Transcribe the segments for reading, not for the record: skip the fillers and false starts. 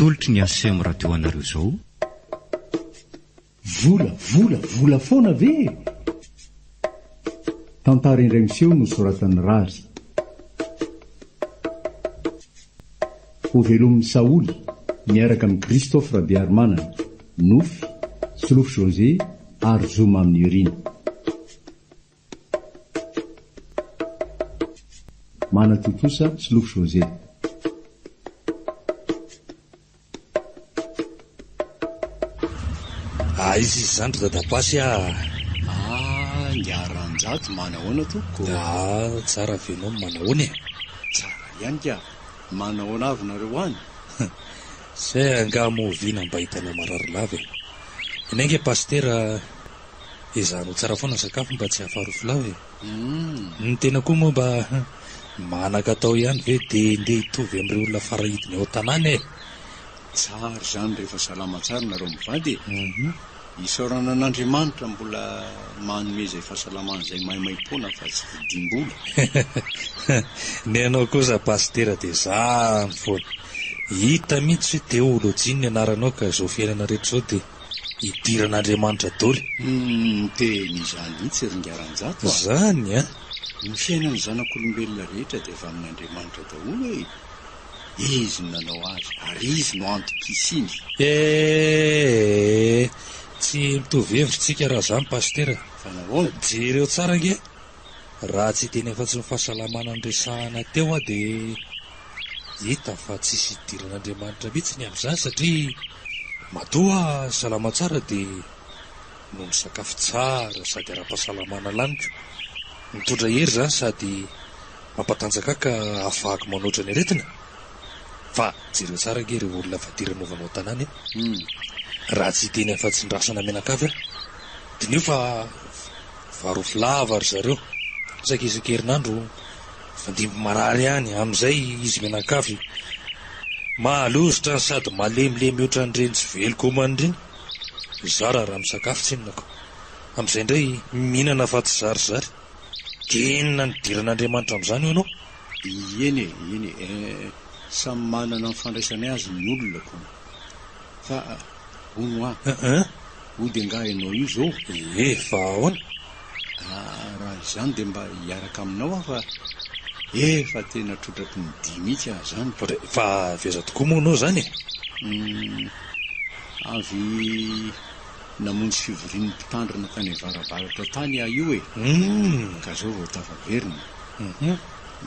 tolotry ny asemo radio anareo izao. vola foana ve? Tantara indray miseho no soratan'ny razy. Ho velomin'ny Saoly miaraka amin'ny Christophe Rabiarmanana, Nofy, Solofy José ary Zoma amin'ny Urina. Manatotosa Solofy José. Izy zandro dadapasy Ngiaranjato manahoana toko. Tsara venao manahoana. Tsara ihany ka. Manahoana avy nareo any? Zay anga moviana mba hitanao marary lava. Inenge pastera izano tsara foana sakafo mba tsy hafarofo lava. Ny tena koa moa mba manakatao ihany ve dia ndeha hitovy amin'ireo olona farahidiny ao tanàna e. Tsara zany rehefa salama tsara nareo mivady. Isaorana an'Andriamanitra mbola manome izay fahasalamana izay maimai-poana fa tsy vidim-bola. Ny anao kosa pastera dia zany foana. Hita mihitsy teolojia ny anaranao ka izao fiainana rehetra izao dia hidiran'Andriamanitra daholo. Teny izany mihitsy ringaranjato. Zany a? Ny fiainan'ny zanak'olombelona rehetra dia efa amin'Andriamanitra daholo e. Izy nanao azy ary izy no antom-pisiny. Tsy mitovy hevitritsika raha zany pastera. Fanahoana? Jereo tsara nge. Raha tsy teny efa-tsy ny fahasalamana nyresahana teo dia hita fa tsisy hidiran'Andriamanitra mihitsy ny amin'izany satria matoa salama tsara dia noho ny sakafo tsara sady ara-pahasalamana laniko. Mitondra hery zany sady mampatanjaka ka afahako manoatra ny aretina. Fa jereo tsara nge ireo olona fadiranovanao tanàna e. Raha tsy teny efa-tsy ndrasana menakavy dia nio fa varofo lava ry zareo. Isan-kerinandro fandimby marary ihany amin'izay izy menakavy mahalozitra ny sady malemilemy oatra n'ireny tsy veloko homan'ireny. Zara raha misakafo tsinonako amin'izay indray mihinana fa tsy zarizary. Tena nidiran'Andriamanitra amin'izany io ianao. Eny samy manana ny fandraisany azy ny olona ko. Fa ono ody anga ianao io zao. Fa ahoana? Raha izany dia mba hiaraka aminao aho fa efa tena trotraky ny dimy mihitsy aho zany. Fa veza tokoa moa anao zany e. Avy namonjy fivorian'ny mpitandrina tany avaravaratra tany aho io e. Ka zao vao tafaverina.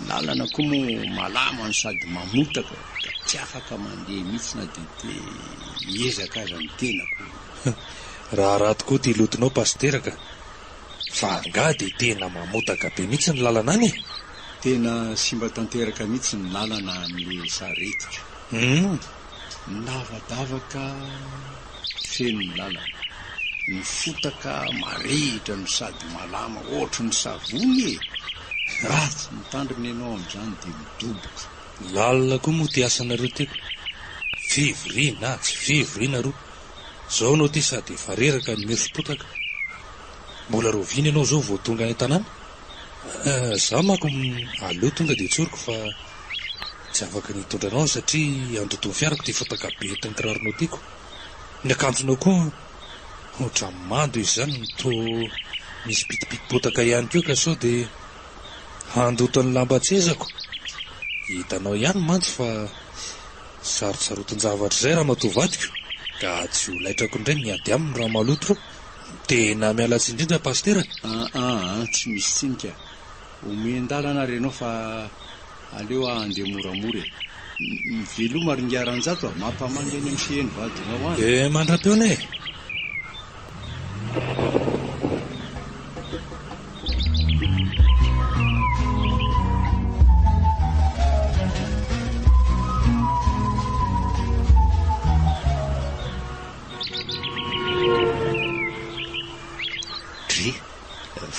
Lalana koa moa malama sady mamotaka ka tsy afaka mandeha mihitsy na dia hiezaka aza ny tenako. Raha tokoa ty lotonao pasteraka. Fa nga dia tena mamotaka be mihitsy ny lalana any e. Tena simba tanteraka mihitsy ny lalana amin'le saretika. Lavadavaka feno ny lalana. Ny fotaka marihitra no sady malama ohatry ny savony e. Raha tsy mitandrina ianao amin'izany dia midoboka. Lalina koa moa ty asanareo teko. Fivoriana tsy fivoriana roa. Zao anao ty sady efa reraka ny mefopotaka. Mbola roviana ianao zao vao tonga any tanàna. Za manko aleo tonga dia tsoriko fa tsy afaka nitondra anao satria andoton'ny fiarako ty fotaka be entin'ny kiraronao tiako. Ny akanjonao koa ohatran'ny mando izy zany to misy pitipitipotaka ihany keo ka sao dia handoton'ny lamba tsezako. Hitanao ihany mantsy fa sarotsarotin-javatra izay raha matovadiko ka tsy ho laitrako indray miady aminy raha maloto reo. Tena mialatsy indrindra pastera. Tsy misy tsinika. Omendalana renao fa aleo andeha moramora e. Miveloma ringaranjato mampamangy any amin'ny fiheny vadinao any. Mandra-peona e.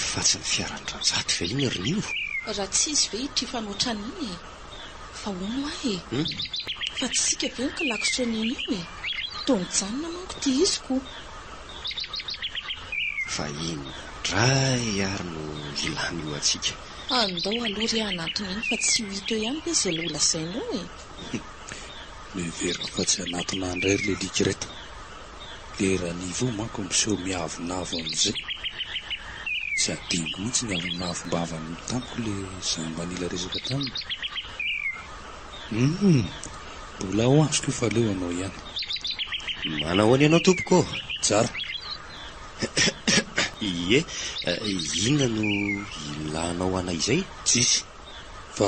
Fa tsy ny fiaran-dranjato ve iny ry io? Raha tsy izy ve itry fanotrany iny e. Fa ono ahy e. Fa tsy sika ve ny kalakotron'iny io e. Tonjanona manko ty iziko. Fa ino dray ary no ilany io atsika. Andao aloha ry anatony iny fa tsy ho hita eo ihany be izay loha lazainao e. mivera fa tsy anatona andray ry le lika reto. Le ranivo manko miseho miavonavo amin'izay. Tsy adiniko mihitsy ny avonavo-bava amin'ny tamiko le zany manila resaka taminy. Mbola ho azoko io fa leo anao ihany. Manao any ianao tompoko? Tsara. Ie, inona no ilanao anay izay? Tsisy. Fa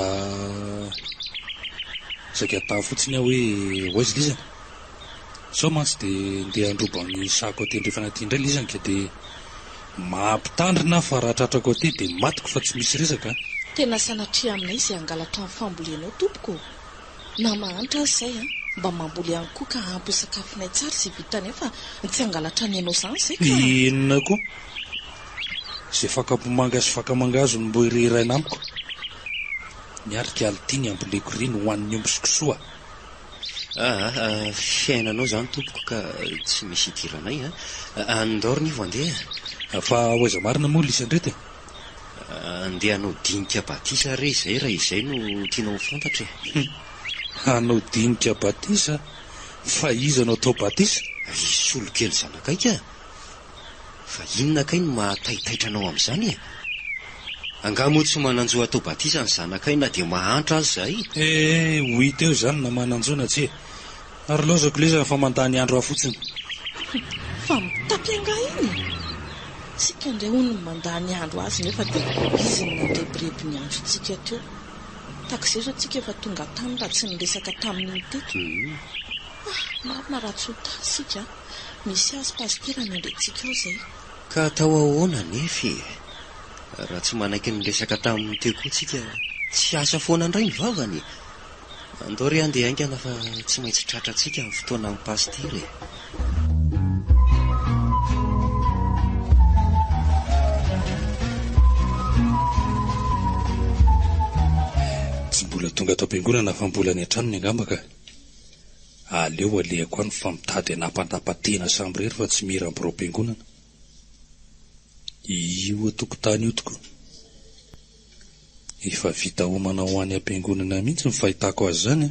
saika taho fotsiny aho hoe hoaizy lizana. Sao mantsy dia ndeha androbany sako aty andrefa anaty indray lizana ka dia mampitandrina fa raha tratrako aty dia matiko fa tsy misy resaka. Tena sanatria aminay izay angalatra amin'ny fambolenao tompoko. Na mahantra azy izay mba mamboly ihany koa ka ampy sakafonay tsara sy vitany fa tsy angalatra ny ianao izany izay ka. Inona koa? Izay fakapomanga sy fakamangazo no mbo ireraina amiko. Miarika alitiny amboleko rino ho an'ny omby sokosoa. Fiainanao izany tompoko ka tsy misy idiranay. Andorony io andeha. Fa hoaiza marina moa lisandrety? Andeha hanao dinika batisa re izay raha izay no tianao fantatra. Hanao dinika batisa? Fa iza no atao batisa? Isy olokely zanakaika. Fa inona kay no mahataitaitranao amin'izany? Angamo tsy mananjo atao batisa ny zanakay na dia mahantra azy zay. Hoy teo izany na mananjona tsy. Ary lozako lezana fa mandany andro aho fotsiny. Fa mitapy anga iny. Sika indray hono mandany andro azy nefa dia izy ny nandrebirebi ny androntsika teo. Takizay zao tsika efa tonga tany raha tsy niresaka tamin'iny teto. Marina raha tsy ho tasika. Misy azy pastera nandrentsika ao izay. Ka atao ahoana nefy? Raha tsy manaiky niresaka tamin'ny teo koa tsika tsy asa foana indray ny vavany. Andao ry andeha aingana fa tsy maintsy tratra antsika amin'ny fotoana amin'ny pastery. Tsy mbola tonga atao am-piangonana fa mbola ny an-trano ny angambaka. Aleo alehako any fa mitady anapatapatena samby rery fa tsy miramborao am-piangonana. Io atokotany io toko. Efa vita homana ho any am-piangonana mihitsy ny fahitako azy zany.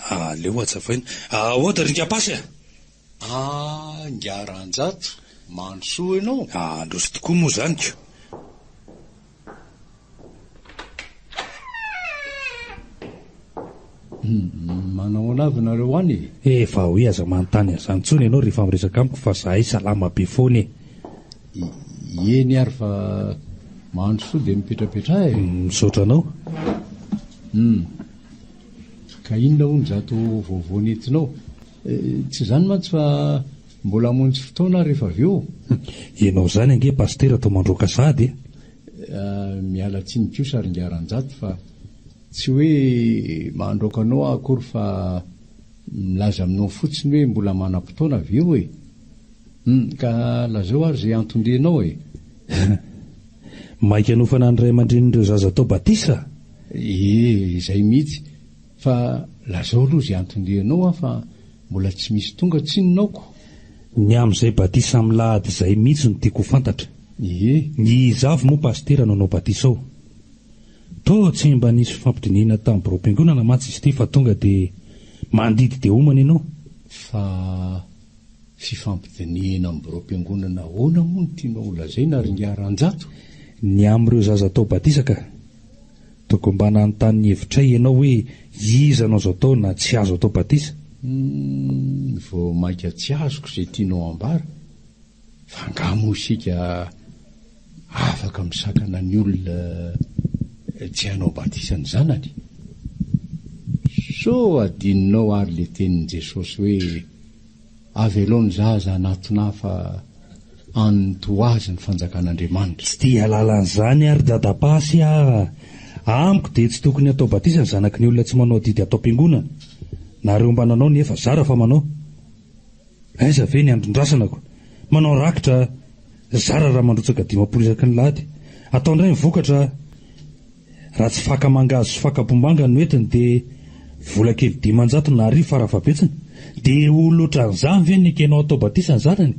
Aleo atsafaina. Ahoda ringa-pasy Ngaranjato, mansoa ianao. Androzy tokoa moa zany ko. Manao anavy nareo any? Efa hoe aza manontany an'izany intsony ianao rehefa miresaka amiko fa zahay salama be foana. Eny ary fa mansoa dia mipetrapetra misaotra anao. Ka inona ho ny zato vaovao nentinao? Tsy izany mantsy fa mbola hamonjy fotoana rehefa avy eo. Ianao zany ange pastera atao mandroaka sady. Miala tsiny kosa ary ngaranjato fa tsy hoe mandroaka anao akory fa milaza aminao fotsiny hoe mbola manam-potoana avy eo e. Ka lazao ary izay antondrenao e. Maika hanofana ny ray aman-dren'ireo zaza atao batisa? Izay mihitsy. Fa lazao aloha izay antondrenao fa mbola tsy misy tonga tsinonaoko. Ny amin'izay batisa amin'ny lahady izay mihitsy no tiako fantatra. Ny zavo moa pastera nanao batisa ao. To tsy mba nisy fampidinina tamin'ny biro-piangonana mantsy izy ity fa tonga dia mandidy dia homana ianao. Fa fifampidinina amin'ny biro-piangonana ahoana moa no tianao lazaina ary ngaranjato? Ny amin'ireo zaza atao batisa ka. Tokony mba nanontany ny hevitray ianao hoe iza no azo atao na tsy azo atao batisa. Vao maika tsy azoko izay tianao ambara. Fa angamo isika afaka misakana ny olona tsy hanao batisa ny zanany. So adininao ary le tenin'i Jesosy hoe avy aloha ny zaza anatona fa anotoazy ny fanjakan'Andriamanitra. Tsy tia lalan'izany ary dadapasy amiko dia tsy tokony atao batisa ny zanaky ny olona tsy manao didy atao am-piangonana. Nareo mba nanao nefa zara fa manao. Aiza ve ny andron-drasanako? Manao rakitra zara raha mandrotsaka 5 isaky ny lahady. Atao indray mivokatra raha tsy fakamangazo sy fakapombanga no entiny dia vola kely 500 na 10 fara-fahabetsiny. Dia olotra an'izany ve ny ekenao atao batisa ny zanany?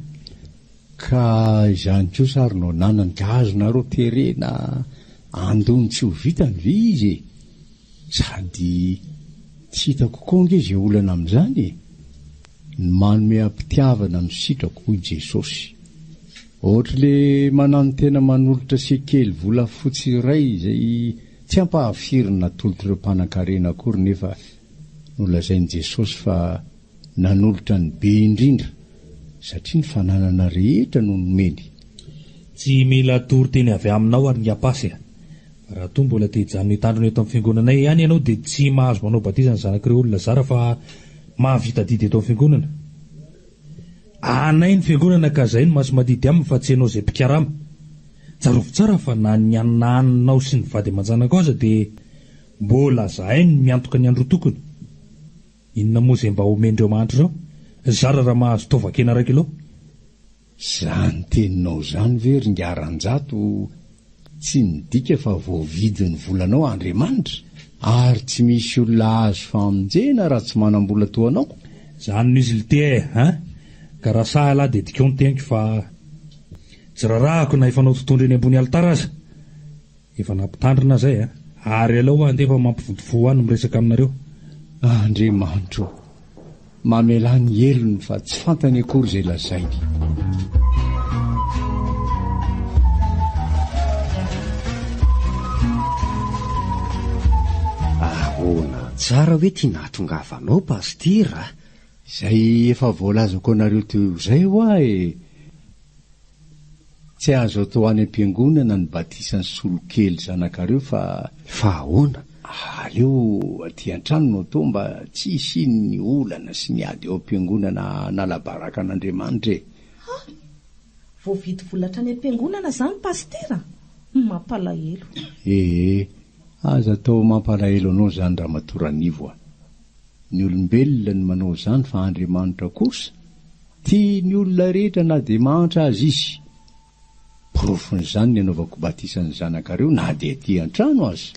Ka izany kosa ary no nanany ka azonareo terena andony tsy ho vitany ve izy? Sady tsy hitako koa ange izay olana amin'izany ny manome ampitiavana misitrako hoy Jesosy. Ohatra le manano tena manolotra sekely vola fotsy iray izay tsy ampahafirina tolotr'ireo mpanan-karena akory, nefa nolazain'i Jesosy fa nanolotra ny be indrindra satria ny fananana rehetra no nomeny. Tsy mila tory teny avy aminao ary ny apasy. Raha toa mbola te hijanona hitandrina eto amin'ny fiangonanay ihany ianao dia tsy mahazo manao batisa ny zanak'ireo olona zara fa mahavita didy eto amin'ny fiangonana. Anay ny fiangonana ka izay no maso madidy aminy fa tsy ianao izay mpikarama. Tsarovy tsara fa na ny ananinao sy ny vady aman-janako aza dia mbola zahay ny miantoka ny andro tokony. Inona moa izay mba omendreo mahantra izao? Zara raha mahazo taova-kena 1 kilao. Zany teninao zany ve ringaran-jato tsy nidika fa voavidin'ny volanao Andriamanitra, ary tsy misy olona azo famonjena raha tsy manam-bola toa anao. Zany no izy lite ka raha sahala dia dikao ny teniko fa tsy rarahako na efa nao tontondro eny ambony alitara aza. Efa nampitandrina zay ary alao andefa mampivodifo any miresaka aminareo. Andriamanitra, mamela ny elony fa tsy fantany akory izay lazainy. Ahoana tsara hoe tia nahatongavanao pastira? Izay efa voalazako anareo teo izay ho ahy. Tsy azo atao any am-piangonana ny batisan'ny solokely zanakareo fa ahoana? Aleo aty an-trano no atao mba tsy hisiny ny olana sy ny ady eo am-piangonana nalabaraka an'Andriamanitra. Voavidy volatra any am-piangonana zany pastera? Mampalahelo. Aza atao mampalahelo anao zany raha matoran'ivo. Ny olombelona ny manao zany fa Andriamanitra kosa tia ny olona rehetra na dia mahantra azy izy. Profon'izany ny anaovako batisan'ny zanakareo na dia aty an-trano azy.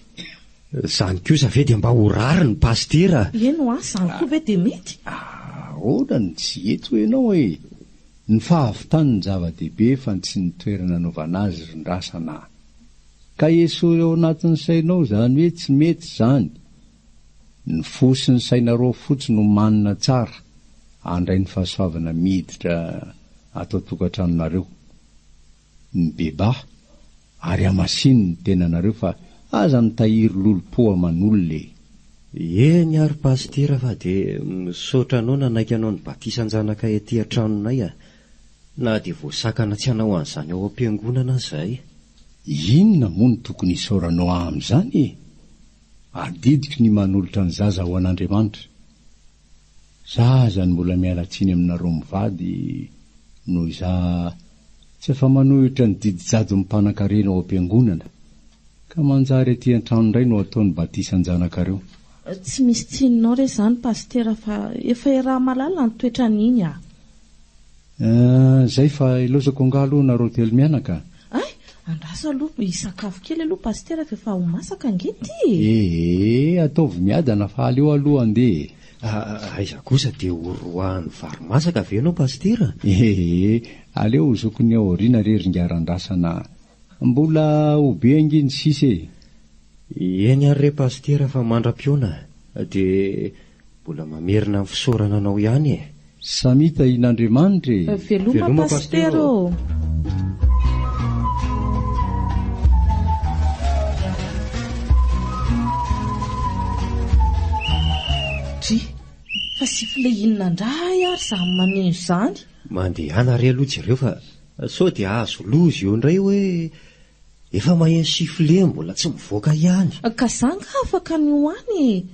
Zany kosa ve dia mba ho rary ny pastera? Eno zany koa ve dia mety? Ahoana ny tsy eto ianao ny fahavitan'ny zava-dehibe fa tsy ny toerana anaovana azy rindrasana. Ka eso eo anatin'ny sainao zany hoe tsy mety zany. Ny fo sy ny sainareo fotsiny no manina tsara andray ny fahasoavana miditra atao tokantranonareo. Ny beba ary amasiny ny tenanareo fa aza mitahiry lolo-po aman'olona. Eny ary pastera fa dia misaotra anao nanaiky anao ny batisan-janaka ety an-tranonay na dia voasakana tsy hanao an'izany ao am-piangonana izay. Inona moa no tokony isaoranao amin'izany? Adidiko ny manolotra ny zaza ho an'Andriamanitra. Zaza ny mbola miala tsiny aminareo mivady noho izaho tsy efa manohitra ny didijado ny mpanan-karena ao am-piangonana, ka manjary aty an-trano indray no ataony batisan-janakareo. Tsy misy tsinonao re zany pastera fa efa raha malala ny toetra n'iny Zay fa ilozako angalo nareo telo mianaka. Andrasa aloha isakafo kely aloha pastera fa efa ho masaka angety. Ataovy miadana fa aleo aloha andeha. Aiza kosa dia horohan'ny vary masaka ve ianao pastera? Aleo zokony aoriana re ringaran-drasana mbola ho be anginy sisa. Eny ary re pastera fa mandram-piona dia mbola mamerina amin'ny fisaorana anao ihany. Samita in'Andriamanitra. Veloma pastera. Fa sy filehina indray ary samy maneno izany. Mandehana re aloha jereo fa sao dia azo lozy eo indray hoe efa maheno sifle mbola tsy mivoaka ihany. Ka zanga afaka ny hoany.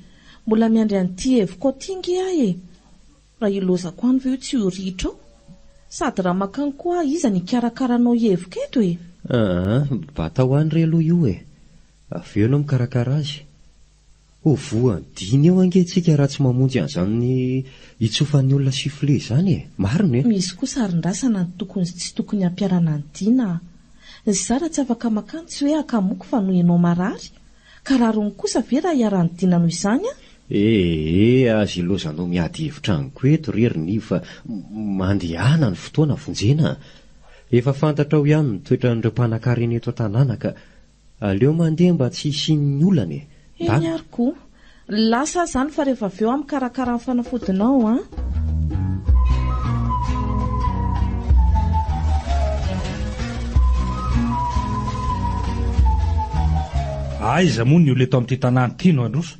Mbola miandry an'ity heviko tingy ahy. Raha ilozako any ve tsy ho ritra ao? Sady raha makany koa iza ny karakaranao heviko eto Bata ho any re aloha io avy eo no mikarakara azy. Ho voany diny eo angentsika raha tsy mamonjy an'izany hitsofan'ny olona sifle izany marina. Misy kosa arin-drasana ny tokony sy tsy tokony ampiarana ny dina. Zara tsy afaka makany tsy hoe akamoko fa noho ianao marary. Ka rarony kosa ve raha hiara-ny dina noho izany azy ilozanao miady hevitra anyko eto reriny fa mandehana ny fotoana vonjena. Efa fantatra ao ihany ny toetran'ireo mpanan-karena eto an-tanàna ka aleo mandeha mba tsy hisian'ny olana. Eny ary koa Lasa zany fa rehefa avy eo amin'ny karakara ny fanafodinao a. Aiza moa ny oleto amin'ity tanàna ity no Androso.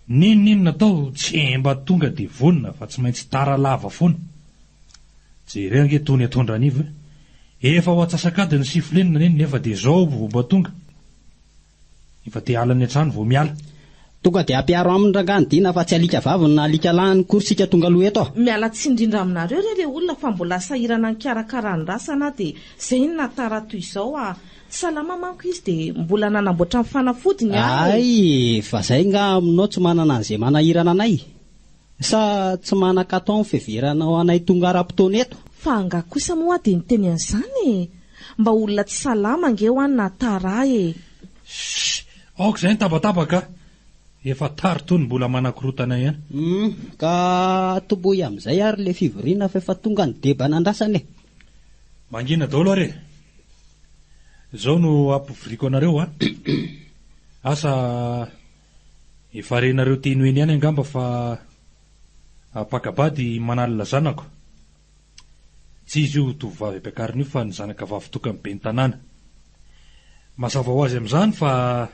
Ninona natao tsy mba tonga dia vonona fa tsy maintsy tara lava foana. Jereo ange tony atondran'ivo. Efa ho atsasakady ny sifolenina neny nefa dia zao mba tonga. Efa te halany an-trano vao miala. Tonga dia ampiaro amin'ny rangany dina fa tsy alika vaviny na alika lahiny korsika tonga aloha eto. Miala tsy indrindra aminareo re olona fa mbola sahirana ny karakara ny rasana dia izay ny natara toy izao a. Salama manko izy dia mbola nanamboatra ny fanafodiny ay, fa zay nga aminao tsy manana an'izay manahirana anay. Sa tsy manan-katao ny fiheveranao anay tonga ara-potoana eto. Fa anga kosa moa dia niteny an'izany mba olona tsy salama ange ho any natara e. Aoka izay ny tabatabaka. Efa tary tony mbola manakorotana ihany. Ka toboy amin'izay ary le fivoriana fa efa tonga ny deba nandrasany e. Mangina daholo are. Zao no ampoviriko anareo a. Asa efa renareo teny eny ihany angamba fa apakabady manalina zanako. Tsy izy io tovovavy ampiakarina io fa ny zanaka vavy tokany be ny tanàna. Mazava ho azy amin'izany fa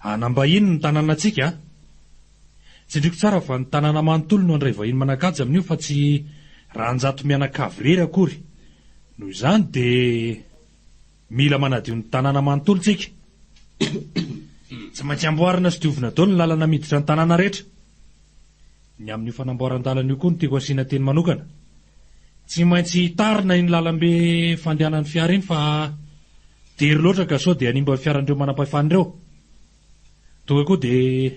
anambahiny ny tanàna antsika. Tsindriko tsara fa ny tanàna manontolo no andray vahiny manakajy amin'io fa tsy rahanjato mianakavy akory. Noho izany dia mila manadio ny tanàna manontolo tsika. Tsy maintsy amboarina sy diovina daholo ny lalana miditra ny tanàna rehetra. Ny amin'io fanamboaran-dalana io koa no tiako asiana teny manokana. Tsy maintsy tarina iny lalambe fandehanan'ny fiara iny fa tery loatra ka sao dia animba fiarandreo manam-pahefan'ireo. Tonga koa dia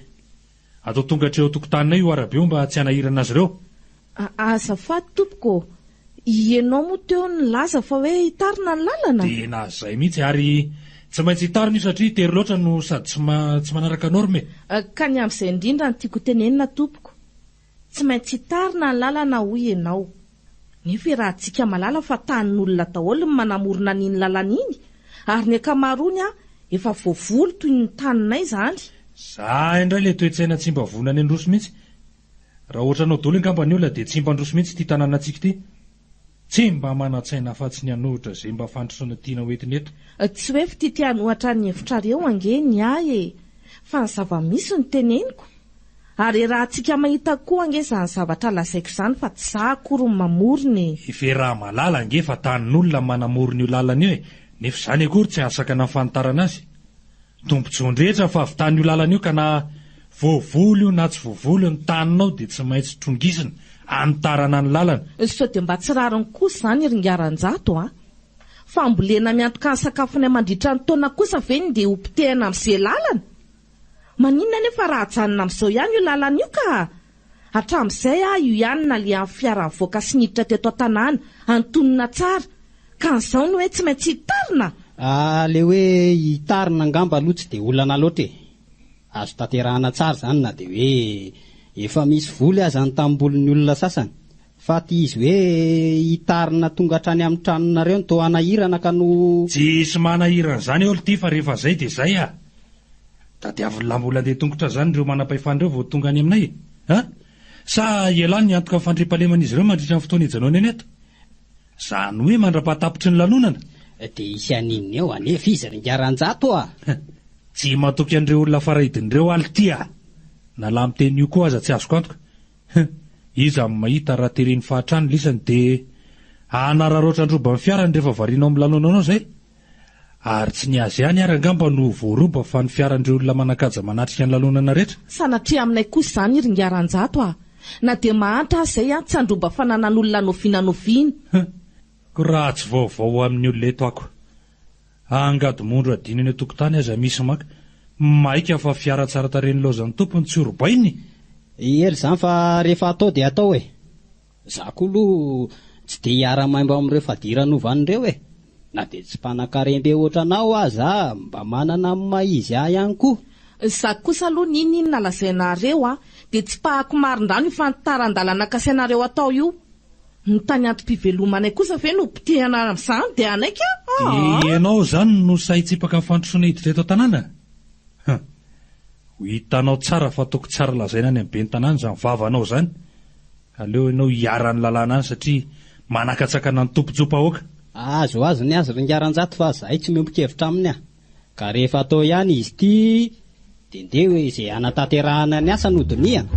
atao tonga hatreo tokotaninay io arabe io mba tsy hanahirana azy ireo. Azafady tompoko, ianao moa teo ny laza fa hoe hitarina ny lalana. Tena izay mihitsy ary tsy maintsy hitarina io satria tery loatra no sady tsy manaraka norme. Ka ny amin'izay indrindra ny tiako tenenina tompoko. Tsy maintsy hitarina ny lalana hoy ianao. Nefa raha antsika malala fa tanin'olona daholo ny manamorona n'iny lalana iny. Ary ny akamaroany efa voavolo toy ny taninay izany. Za indray ilay toe-tsaina tsy mba vonana androso mihitsy. Raha ohatra anao daholo angamba ny olona dia tsy mba androso mihitsy ity tanàna antsika ity. Tsy mba mana-tsaina afa-tsy ny anohitra izay mba fantrosoana tiana hoentiny eto. Tsy hoe fititiany ohatra ny hevitrareo angeny ahy fa ny zava-misy ny teneniko. Ary raha antsika mahita koa ange izany zavatra lazaiko izany fa tsy za akory ny mamorony. Efa raha malala ange fa tanin'olona manamorony io lalana io e. Nefa izany akory tsy ahasaka na fantarana azy. Tombontsoandrehetra fa avy tany io lalana io ka na voavolo io na tsy voavolo ny taninao dia tsy maintsy trongisina antarana ny lalana. Sao dia mba tsy rariny kosa izany ringaran-jato fambolena miantoka ny sakafony mandritra ny taona kosa veny dia hompitehana amin'izay lalana. Maninona nefa raha ajanona amin'izao ihany io lalana io ka hatramin'izay io ihany na le amin'ny fiara mivoaka sy niditra teto an-tanàna antonona tsara ka an'izao no hoe tsy maintsy hitarina. Le hoe hitarina angamba aloha tsy dia olana loatra e. Azo tanterahana tsara izany na dia hoe efa misy voly aza ny tambolon'ny olona sasany. Fa ty izy hoe hitarina tonga hatrany amin'ny tranonareo ny toa hanahirana ka no... Tsisy manahirana izany olo ty fa rehefa zay dia zay a. Tadiaviny lambola andeha tongotra izany ireo manam-pahefan'ireo vao tonga any aminay. Sa ialany ny antoka fandriam-pahaleman'izy ireo mandritra ny fotoana ijanao ny eto. Izany hoe mandrapahatapitry ny lanonana. Dia isy aninona eo anefa izy ringaran-jato Tsy matoky an'ireo olona farahidin'ireo aly ty na miteny io koa aza tsy azoko antoka. Izy amin'ny mahita raha teren'ny fahatrany lisany dia hanararoatra androba ny fiarany rehefa varianao amin'ny lanonanao izay. Ary tsy ny azy ihany ary angamba no voaroba fa ny fiarandreo olona manakaja manatrika ny lalonana rehetra. Sanatria aminay kosa izany ringaran-jato na dia mahantra izay tsy androba fananan'olona noviana. Ko raha tsy vaovao amin'ny olona eto ako. Angady mondro adinany tokotany aza misy maka. Maika fa fiara tsara tarehin'ny laozan'ny tompony tsy orobainy. Ely izany fa rehefa atao dia atao e. Za koa aloha tsy dia hiara-maimbo amin'ireo fadiran'ovan'ireo e. Na dia tsy mpanan-karembe ohatranao aza mba manana amin'ny maizy ihany koa. Za kosa aloha ninona lazainareo dia tsy pahako marin-drano io fantaran-dalana kasainareo atao io. Ny tany antom-pivelomanay kosa ve no pitehana amin'izany dia anaika. Ianao izany no sahy tsipaka ny fandrosoana hiditra eto an-tanàna. ho hitanao tsara fa toko tsara lazaina any amin'ny ben'ny tanàna izany vavanao zany. Aleo ianao hiara-ny lalàna any satria manakatsakana ny tompontsopa-oaka. Azo ny azy ringaran-jato fa zahay tsy miompo-kevitra aminy aho. Ka rehefa atao ihany izy ity dia ndeha hoe izay anatanterahana ny asa nodiniana.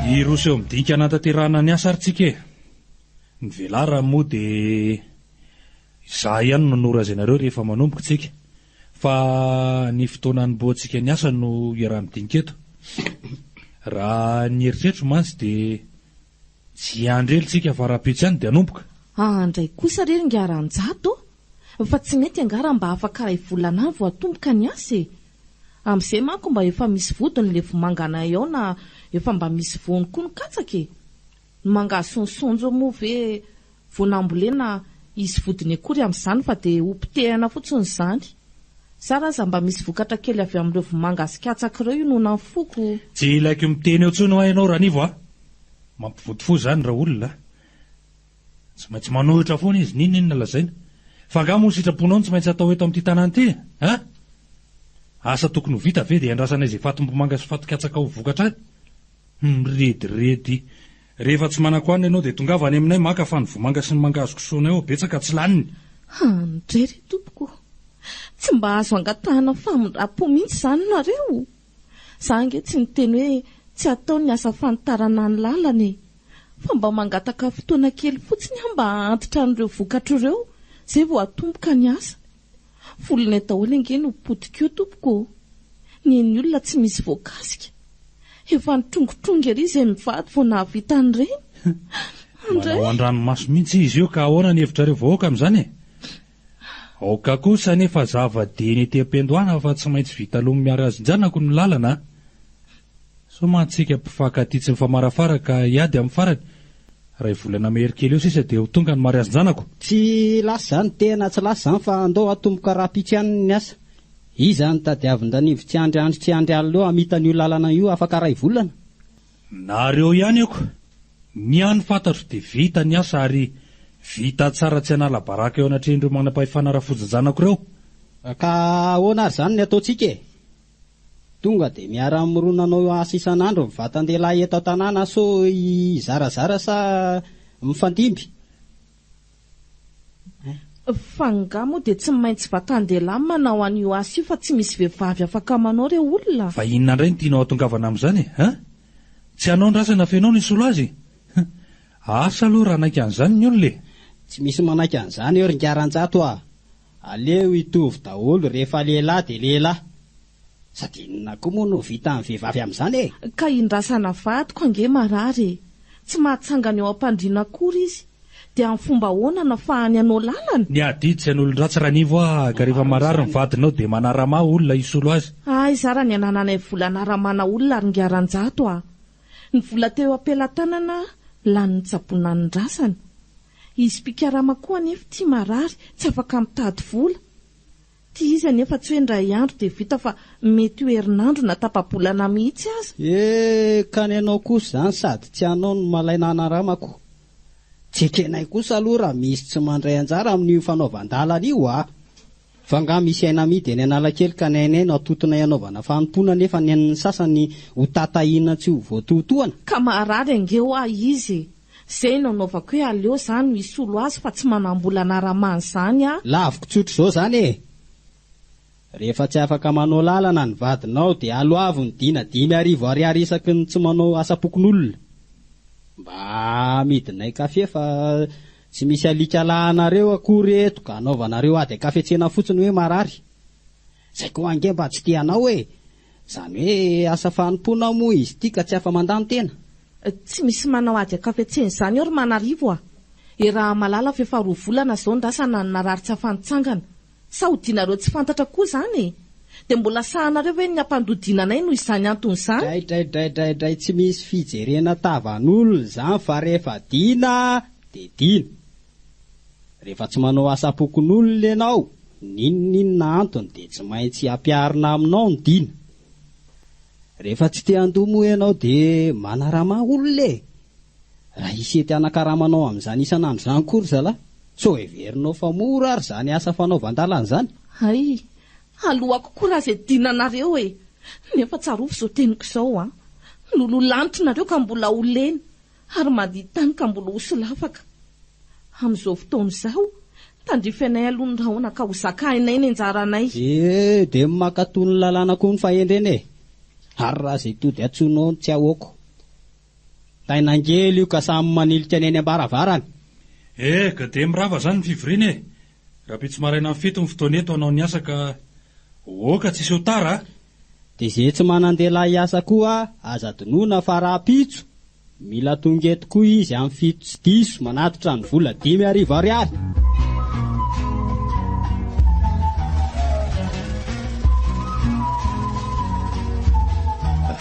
Iroseo midinika anatanterahana ny asa aritsika e. Ny velara moa dia izaho ihany no nora azy ianareo rehefa manomboka tsika. Fa ny fotoana niboantsika ny asa no iara-midinika eto. Raha ny eritreritro mantsy dia tsy andrelitsika fa raha-pitsy ihany dia anomboka. Andray kosa rery ngiaran-jato fa tsy mety angara mba afaka ray volana vo atomboka ny asa e. Amin'izay manko mba efa misy vodiny le vomangana eo na efa mba misy voany koa ny katsaka e. Mangasonsonjo moa ve vonambolena izy vodiny akory amin'izany fa dia hompitehana fotsiny izany. Sara aza mba misy vokatra kely avy amin'ireo vomanga sy katsaka ireo io no nafoko. Tsy ilaiko miteny eo tsony ho ianao ranivo a. Mampivodifo zany raha olona. Tsy maintsy manohitra foana izy ninona lazaina. Fa nga moa sitraponao tsy maintsy atao eto amin'ity tanàna ity ha? Asa tokony ho vita ve dia andrasana izy fatim-bomanga sy fatin-katsaka ho vokatra any? Mirediredy. Rehefa tsy manako anina ianao dia tongava any aminay maka fa ny vomanga sy ny mangazo kisoana eo betsaka tsy laniny. Ndrery tompoko. Tsy mba azo angatahana famondrapo mihitsy izany nareo. Zange tsy niteny hoe tsy atao ny asa fanitarana ny lalana fa mba mangataka fotoana kely fotsiny mba antitra an'ireo vokatra ireo zay vao atomboka ny asa. Volony daholo ange no potika eo tompoko. Ny olona tsy misy voakasika. Efa nitrongotronga ery izay mivady vao nahavita an'ireny. Manao an-dranomaso mihitsy izy io ka ahoana ny hevitrareo vahoaka amin'izany e. Aoka kosa nefa zava-deny ety am-pendohana fa tsy maintsy vita lomy miara azy-janako ny lalana. Somantsika mpifankatia tsy mifamarafara ka hiady amin'ny farany. Ray volana mehery kely eo sisa dia ho tonga ny mary azy-janako. Tsy lasa zany tena tsy lasa zany fa andao atomboka raha-pitsy ihany ny asa. Izany tadiavin-danivo tsy andry alina eo amitan'io lalana io afaka ray volana. Nareo ihany eko. Ny any fantatro dia vita ny asa ary vita tsara tsy anala baraka eo anatrehindreo manam-pahefana raha-foja-janako ireo. Ka ahoana ary zany ny ataontsika e? Tonga dia miara-mironanao asa isan'andro mivatan-dehilahy eto an-tanàna so zarazara sa mifandimby? Fanga moa dia tsy maintsy vatan-dehilahy manao an'io asa io fa tsy misy vehivavy afaka manao ireo olona. Fa inona indray ny tianao atongavana amin'izany e? Tsy hanao ny rasana fenao ny solo azy. Asa aloha raha naika an'izany ny olona e. Tsy misy manaiky an'izany eo ringaran-jato a. Aleo hitovy daholo rehefa lehilahy dia lehilahy. Sady inona koa moa no vita amin'ny vehivavy amin'izany e. Ka indrasana vadiko ange marary. Tsy mahatsangana eo am-pandriana akory izy. Dia amin'ny fomba ahoana na fahany anao lalana? Ny adidy tsy han'olon-dratsy ranivo a ka rehefa marary ny vadinao dia manara-ma olona isolo azy. Zara ny anananay vola naramana olona ringaran-jato a. Ny vola teo am-pelantanana lany tsabona ny rasana. Izy pikarama koa anefa tia marary tsy afaka mitady vola. Tia izy anefa tsy hoe indray andro dia vita fa mety ho herinandro na tapa-bolana mihitsy aza. Ka ny anao kosa zany sady tsy anao no malaina anaramako. Tsy ekenay kosa aloha raha misy tsy mandray anjara amin'io fanaovan-dalana io a. Fa nga misy aina midy eny Analakely ka ny ainay no atotonay anaovana fanompona nefa ny an'ny sasany ho tatahiana tsy ho voatoatoana. Ka marary angeo izy. Zay no naovako hoe aleo zany no isolo azy fa tsy manambola naramany zany a. Laviko tsotro izao zany e. Rehefa tsy afaka manao lalana ny vadinao dia aloavo ny dina 5,000 ariary isaky ny tsy manao asa-pokon'olona. Mba midinay kafe fa tsy misy alika lahanareo akory eto ka anaovanareo ady kafetsena fotsiny hoe marary. Zay koa ange mba tsy tianao e. Zany hoe asa fanompoana moa izy ity ka tsy afa mandany tena. Tsy misy manao ady kafetsena izany eo ry manarivo a. Raha malala fa efa 2 volana zao ndrasana ny narary tsy afantsangana. Sa hodinareo tsy fantatra koa zany e. Dia mbola sahanareo hoe ny ampandodinanay no izany antony izany. Dray tsy misy fijerena tavan'olona zany fa rehefa dina dia dina. Rehefa tsy manao asa-pokon'olona ianao, ninona antony dia tsy maintsy ampiarina aminao ny dina. Rehefa tsy te handomo ianao dia manarama olona e. Raha isety anakaramanao amin'izany isan'andro izany kory zala, so everinao fa mora ary zany asa fanaovan-dalana zany. Hay, alohako koa raha izay dinanareo e. Nefa tsarovy izao teniko izao a. Lolo lanitra nareo ka mbola ho lena, ary mady tany ka mbola ho solafaka. Amin'izao fotoana izao, tandrifanay aloha ny rahona ka ho zakainay ny anjaranay. De makatony lalàna koa ny fahendreny e. Ary raha izay tody atsoinao tsy ahoako. Tainangely io ka samy manilika any ambaravarany. Ka de mirava zany ny fivoriana e. Raha pitsy maraina amin'ny fito ny fotoana eto anao ny asa ka oka tsisy ho tara. De izay tsy manandela hiasa koa aza donoina fa raha pitso mila tonga eto koa izy amin'ny fito sy diso manatitra ny vola 5,000 ariary.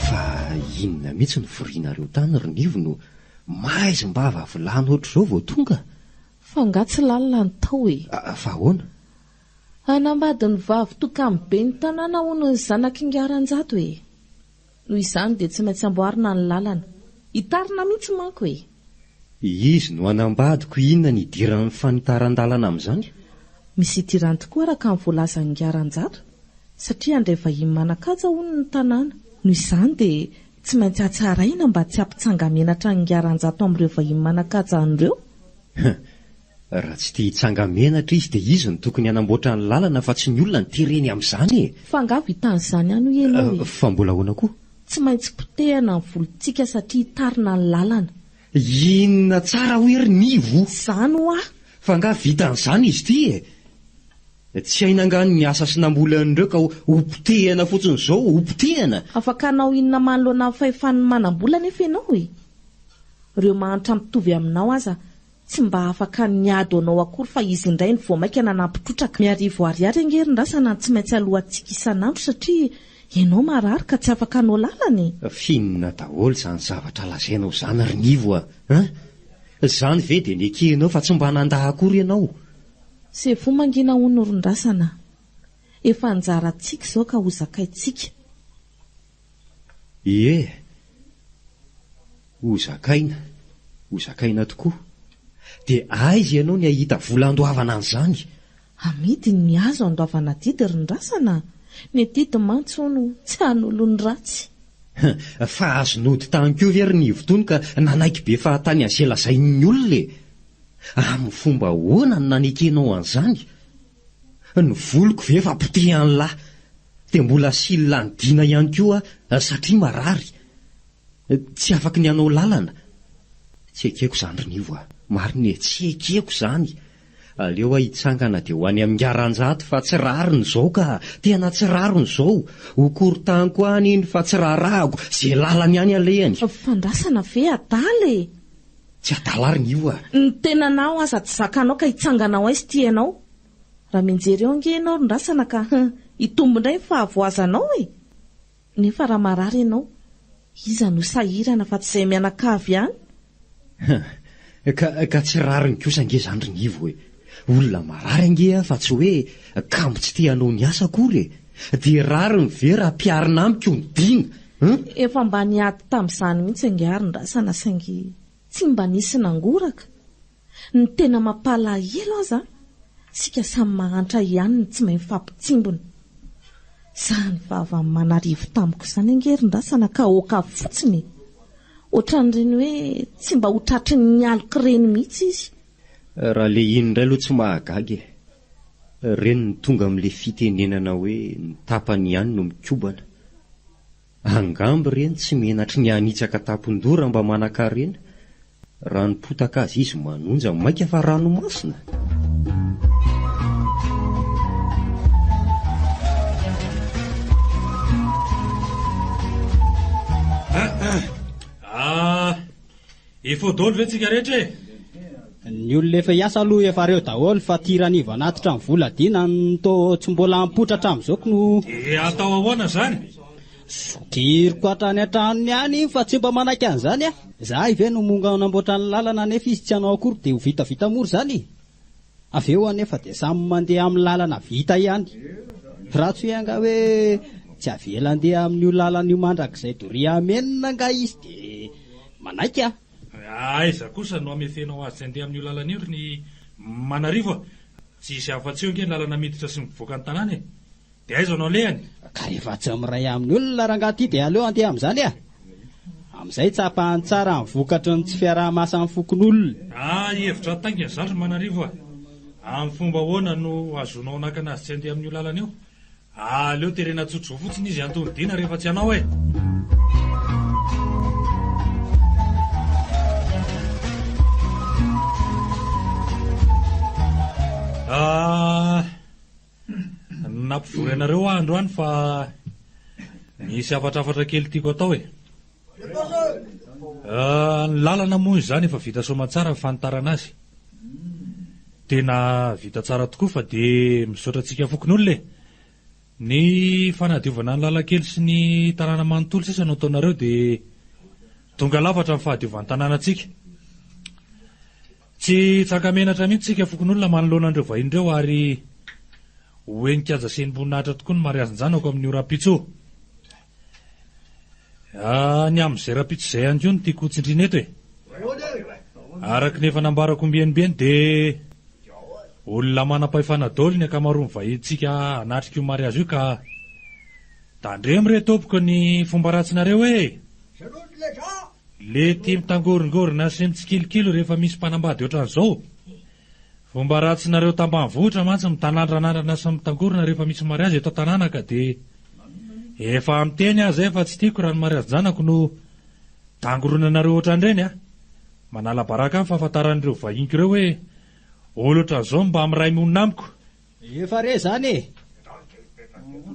Fa inona mihitsy ny vorianareo tany rinivo no maizimbava volana ohatr'izao vao tonga? Fa nga tsy lalina ny tao e. Fa ahoana? Anambady ny vavy tokamy be ny tanàna hono ny zanakingaran-jato e. Noho izany dia tsy maintsy amboarina ny lalana. Hitarina mihitsy manko e. Izy no anambadiko inona ny idiran'ny fanitaran-dalana amin'izany? Misy idirany tokoa araka ny voalaza ny ngaran-jato, satria andray vahiny manakaja hono ny tanàna. Noho izany dia tsy maintsy atsaraina mba tsy hampitsangamenatra ny ngaran-jato amin'ireo vahiny manakaja an'ireo. Raha tsy tia hitsangamenatra izy dia izy ny tokony hanamboatra ny lalana fa tsy ny olona ny tereny amin'izany e. Fa nga vitan'izany ihany ho ianao e. Fa mbola ahoana koa? Tsy maintsy potehana ny volontsika satria hitarina ny lalana. Inona tsara hoe rinivo? Zany ho ah. Fa nga vitan'izany izy ty e. Tsy hainangany ny asa sy nambolan'ireo ka ho potehana fotsiny izao, ho potehana. Afaka anao inona manoloana amin'ny fahefan'ny manam-bola nefa ianao e. Ireo mahantra mitovy aminao aza tsy mba afaka niado anao akory fa izy indray ny voamaika nanampitrotraka. 100 ariary angerindrasana tsy maintsy alohantsika isan'andro satria ianao marary ka tsy afaka anao lalana e. Finina daholo izany zavatra lazainao izany rinivo a. Zany ve dia nekenao fa tsy mba nandaha akory ianao? Se fo mangina honoron-drasana. Efa anjarantsika izao ka ho zakaintsika. Ho zakaina tokoa. Dia aiza ianao ny ahita vola andoavana an'izany? Amidy ny azo andoavana didy rin-drasana. Ny didy mantsono tsy han'olony ratsy. Fa azonody tany koa ve rinivo tony ka nanaiky be fahatany azelazain'ny olona e. Amin'ny fomba ahoana ny nanekenao an'izany? Ny voliko ve fa potehan'ny lahy, dia mbola silona ny dina ihany koa satria marary. Tsy afaka ny anao lalana. Tsy ekeko izany rinivo a. Marina e, tsy ekeko izany. Aleo aho hitsangana dia ho any amin'ny ngaran-jato fa tsy rariny izao ka tena tsy rariny izao. Ho koritany koa any iny fa tsy rarahako izay lalany ihany alehany. Fandrasana ve adala e? Tsy adala rinivo a. Ny tenanao aza tsy zakanao ka hitsanganao aizy ty ianao. Raha mianjery eo ange ianao rin-drasana ka hitombondray fa avoazanao e. Nefa raha marary ianao, iza no sahirana fa tsy izay mianakavy ihany. Ka tsy rariny kosa ange izany rinivo e. Olona marary ange fa tsy hoe kambo tsy tianao ny asa akory e. Dia rariny ve raha mpiarina amiko ny dina? Efa mba niady tamin'izany mihitsy angearin-drasana saingy tsy mba nisy nangoraka. Ny tena mampalahelo aza, sika samy mahantra ihany ny tsy mahay fampitsimbona. Zany vava manarivo tamiko izany angerin-drasana ka oka fotsiny. Ohatran'ireny hoe tsy mba ho tratry ny aloko ireny mihitsy izy. Raha le iny indray aloha tsy mahagaga e. Reny ny tonga amin'ilay fitenenana hoe ny tapany ihany no mikobana. Angamby reny tsy menatry ny anitsaka tapon-dora mba manan-karena. Raha nipotaka azy izy manonja maika fa ranomasina. Efa daholo ve tsika rehetra e? Ny olona efa hiasa aloha efa reo daholo fa tia ranivo anatitra amin'ny vola dina ny to tsy mbola mipotratra amin'izao no. Atao ahoana zany? Sodiriko hatrany an-tranony ihany fa tsy mba manaiky an'izany a. Zahay ve no monga namboatra ny lalana nefa izy tsy hanao akory dia ho vitavita mora zany. Avy eo anefa dia samy mandeha amin'ny lalana vita ihany. Raha tsy anga hoe tsy avela andeha amin'io lalana io mandrakizay doria amenina nga izy dia manaiky a. Aiza kosa no amefenao azy andeha amin'io lalana io ny Manarivo, tsisy afa-tsy eo nge lalana miditra sy mivoaka ny tanàna e. De aiza anao lehany? Ka rehefa tsy miray amin'ny olona rangaty dia aleo andeha amin'izany a. Amin'izay tsapahany tsara ny vokatry ny tsy fiaraha-masan'ny fokon'olona. Hevitra taingina zandry Manarivo a. Amin'ny fomba hoana no azonao nakana azy tsy andeha amin'io lalana io? Aleo terena tsotso fotsiny izy antony dina rehefa tsy anao e. Nampivory anareo androany fa misy afatrafatra kely tiako atao e. Ny lalana moa izany efa vita soamantsara ny fanitarana azy. Tena vita tsara tokoa fa de misaotra antsika fokon'olona e. Ny fanadiovana ny lalan-kely sy ny tanàna manontolo sisa no ataonareo de tonga lafatra ny fahadiovan'ny tanànantsika. Tsy tsakamenatra mihitsy tsika fokon'olona manoloana andreo vahindreo ary hoenik'aja sy niboninahitra tokoa ny mariazin-janako amin'ny ora-pitso. Ny amin'izay rapitso izay ihany koa no tiako tsindriana eto e. Araka nefa nambarako mbienibeny de olona manam-pahefana daholo ny ankamaroany vahintsika hanatrika io mariazy io ka tandremo re tompoko ny fomba ratsinareo e. Le tia mitangorongorona sy mitsikilikilo rehefa misy mpanambady ohatran'izao. Fomba ratsinareo tambanivohitra mantsy mitanandranandrana sy mitangorona rehefa misy mariazy eto an-tanàna ka de efa miteny azy efa tsy tiako raha ny mariazy-janako no tangoronanareo ohatran'ireny a. Manala baraka amin'ny fahafantaran'ireo vahinko ireo hoe olo ohatran'izao mba amiray monina amiko. Efa re zany e.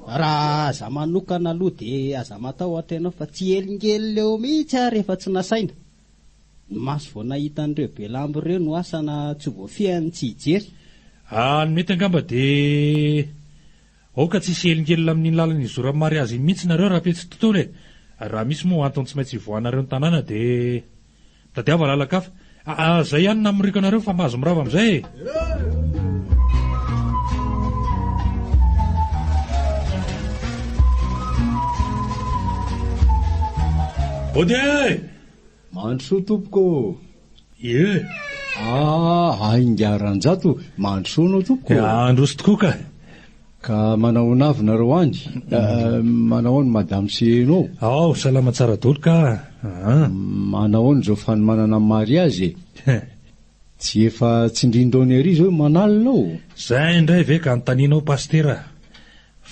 Raha aza manokana aloha de aza matao atrenao fa tsy elingely leo mihitsy a rehefa tsy nasaina. Ny maso vao nahita an'ireo belambo ireo no asana tsy voafihany tsy hijery. Ny mety angamba de aoka tsisy elingelina amin'ny lalany izora mariazy mihitsy nareo raha petsy tontolo e. Raha misy moa antony tsy maintsy voanareo ny tanàna de tadiava lalakafa. Zay ihany namoriko anareo fa mahazo mirava amin'izay e. Ody e! Mandrosoa tompoko. Ie. Aingaran-jato, mandrosoa anao tompoko. Androso tokoa ka. Ka manao navinareo any. Manao ny madame Sienao. Ao, salama tsara daholo ka. Manao ny zao fanomanana mariazy e. Tsy efa tsindrin-daony ery zao manalinao. Zay indray ve ka notaninao pastera.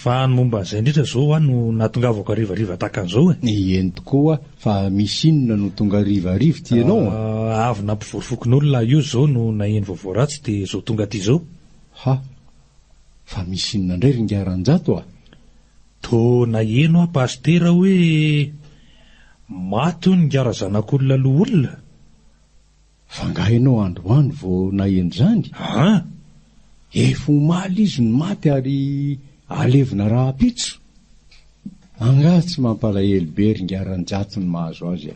Fa ny momba an'izay indrindra zao no natongavako arivariva takan'izao e. Eny tokoa fa misy inona no tonga rivarivo ty ianao. Avy nampivory fokon'olona io zao no naheno vaovao ratsy de zao tonga ty zao. Fa misy inona indray ringaran-jato a. To naheno a pastera hoe maty ny ngara-zanak'olona loha olona. Fa nga ianao androany vao naheno zany. Efa omaly izy no maty ary alevina raha-pitso. Anga tsy mampalahelo be ringaran-jato ny mahazo azy a.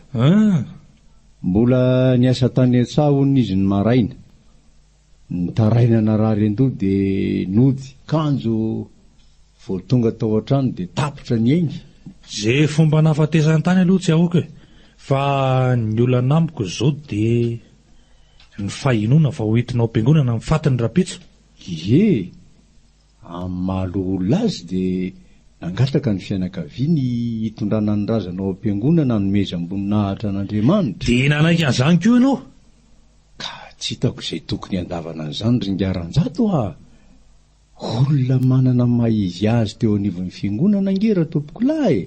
Mbola niasa tany an-tsahony izy ny maraina. Nitaraina na raha rendoa de nody kanjo vao tonga tao an-trano de tapitra ny ainy. Zay fomba nafatezany tany aloha tsy ahoaka e. Fa ny olana amiko zao de ny fahinona fa hoentinao am-piangonana ny fatiny rapitso. Ie, amin'ny olona azy de nangataka ny fianakaviany hitondrana ny razanao am-piangonana nomezam-boninahitra an'Andriamanitra. De nanaiky an'izany koa ianao? Ka tsy hitako izay tokony andavana an'izany ringaran-jato a. Olona manana maizy azy teo anivon'ny fiangonana angera tompoko lahy.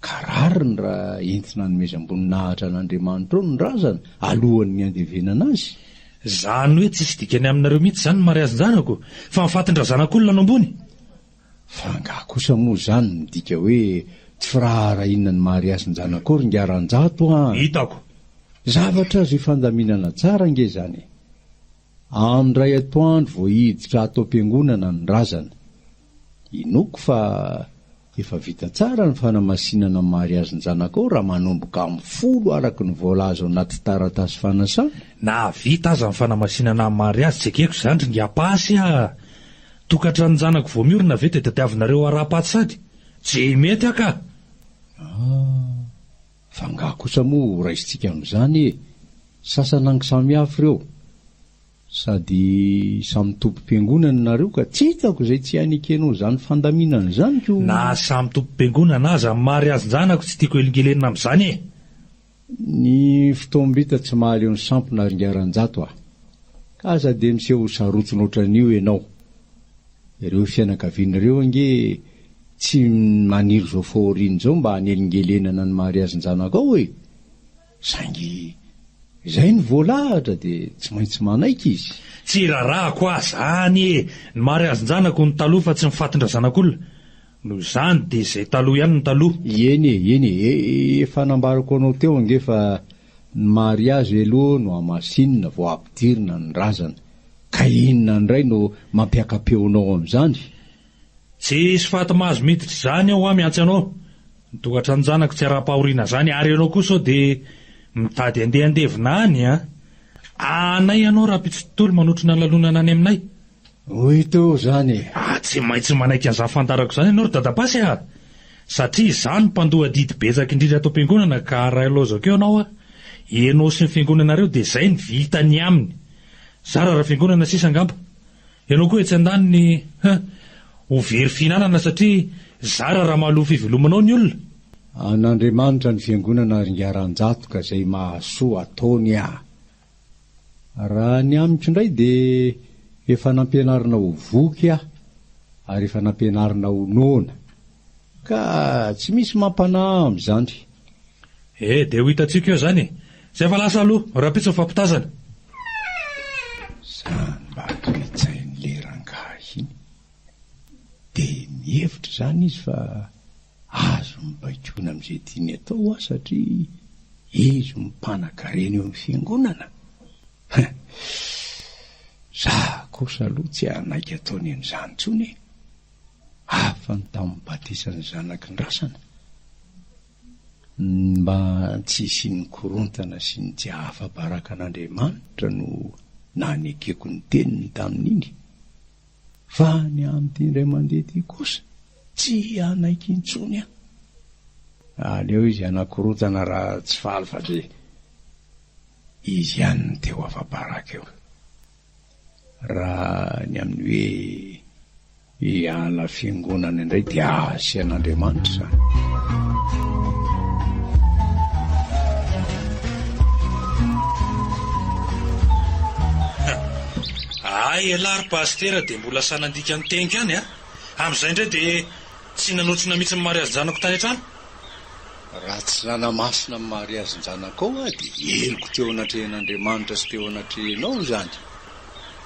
Ka rariny raha entina nomezam-boninahitra an'Andriamanitra ao ny razana alohan'ny andevenana azy. Zany hoe tsisy dikany aminareo mihitsy zany mariazin-janako fa mifatindrazanak'olona no ambony. Fa nga kosa moa zany midika hoe tsy firahara inona ny mariazin-janako ao ringaran-jato a. Hitako. Zavatra azo ifandaminana tsara nge zany. Amin'ray atoandro vao hiditra ato am-piangonana ny razana. Inoko fa efa vita tsara ny fanamasinana mariazin-janako ao raha manomboka amin'ny 10 araka ny voalaza ao anaty taratasy fanasana. Na vita aza ny fanamasinana mariazy tsy ekeko zany ringapasy a. Tokatran'ny zanako vao miorina ve de tadiavinareo ara-paty sady? Tsy mety aka. Fa nga kosa moa raisitsika amin'izany e. Sasana ny samy hafa ireo. sady samy tompo-piangonana nareo ka tsy hitako izay tsy hanikenao zany fandaminana zany ko. Na samy tompo-piangonana aza mary azon-janako tsy tiako elingelenina amin'izany e. Ny fotoam-bita tsy mahaleo ny sampona ringaran-jato ah. Ka aza de miseho sarotsona ohatran'io ianao. Ireo fianakavianareo ange tsy maniry zao fahoriana zao mba hanelingelenana ny mary azon-janako ao e. Saingy izay ny voalahatra de tsy maintsy manaiky izy. Tsy rarahako ah zany e. Ny mary azon-janako ny taloha fa tsy mifatondra zanak'olona. Noho izany de izay taloha ihany ny taloha. Eny efa nambarako anao teo ange fa ny mariazy aloha no amasinina vao ampidirina ny razana. Ka inona indray no mampiaka-peonao amin'izany? Tsisy faty-mahazo miditra zany aho miantsy anao. Nitokatra ny zanako tsy ara-pahoriana zany ary ianao kosa de mitady andeha-andevina any a. Anay ianao raha pitsy tontolo manotrina ny lalonana any aminay. Hoy teo zany. Tsy maintsy manaiky an'izany fantarako zany ianao ry dadapasy a. Satria zany mpandoha didy betsaka indrindra ato am-piangonana ka raha ilozako eo anao a. Ianao sy ny fiangonanareo de zay ny vitany aminy. Zara raha fiangonana sisa angamba. Ianao koa etsy andaniny ho very fihinanana satria zara raha mahaloa fivelomanao ny olona. An'Andriamanitra ny fiangonana ringaran-jato ka izay mahasoa ataony ah. Raha ny amiko indray de efa nampianarina ho voky ah, ary efa nampianarina ho nona. Ka tsy misy mampanahy amin'izany. De ho hitantsika eo zany. Zay fa lasa aloha, raha pitsy fampitazana. Zany mba ketsain'ny lerangahy iny. De mihevitra zany izy fa azo mibaikona amin'izay tiany atao ah satria izy mipanakarena eo amin'ny fiangonana. Za kosa aloha tsy hanaiky ataony an'izany tsony. Hafa ny tamin'ny batesany zanaky ny rasana. Mba tsy hisian'ny korontana sy ny tsy hafa-barakan'Andriamanitra no nanekeko ny teniny tamin'iny. Fa ny amin'ny iray mandeha ty kosa tsy hanaiky intsony ah. Aleo izy anakorontana raha tsy faly fa tre izy ihany ny teo afa-baraka eo. Raha ny amin'ny hoe hiala fiangonana indray dia asian'Andriamanitra zany. Ay alary pastera de mbola sanandika ny teniko ihany a. Amin'izay indray de tsy nanotrona mihitsy ny mary azon-janako tany an-trano. Raha tsy nanamasina ny mary azon-janako ao ah de eloko teo anatrehan'Andriamanitra sy teo anatrehanao zany.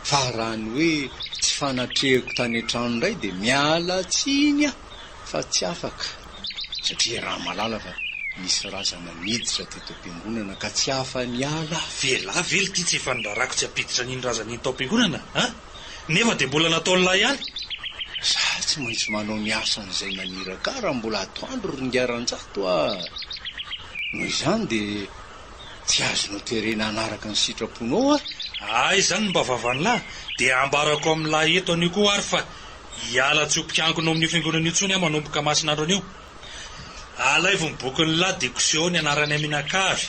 Fa raha ny hoe tsy fanatrehako tany an-trano indray de miala tsiny ah, fa tsy afaka. Satria raha malala fa misy razana miditra teto am-piangonana ka tsy hafa niala. Vely ty tsy efa ndrarako tsy apiditra n'iny razana iny tao am-piangonana a. Nefa de mbola natao lahy ihany. Za tsy maintsy manao ny asan'izay maniraka raha mbola atoandro ringaran-jato ah. Noho izany de tsy azonao terena anaraka ny sitraponao ah. Ay zany mba vavan'ny lahy de ambarako amin'ny lahy eto an'io koa ary fa hiala tsy ompiankino amin'io fiangonana io tsony aho manomboka masinandro an'io. Alay vo miboky ny lahy de koseho ny anarany aminakavy.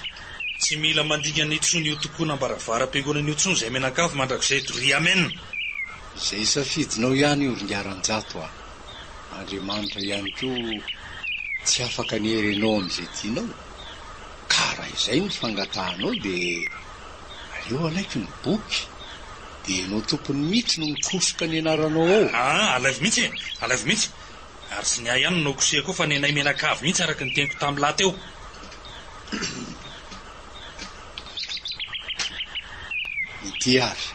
Tsy mila mandingana itsony io tokoa nambaravara-piangonana io tsony zay menakavy mandrakizay dory amen. Izay safidinao ihany io ringaran-jato ah. Andriamanitra ihany koa tsy afaka ny herenao amin'izay tianao. Ka raha izay ny fangatahanao de aleo alaiky ny boky. De ianao tompony mihitsy no mikosoka ny anaranao ao. Alaivo mihitsy. Ary sy ny ahy ihany no kosehako fa ny anay menakavy mihitsy araka ny teniko tamin'ny lahy teo. Ity ary.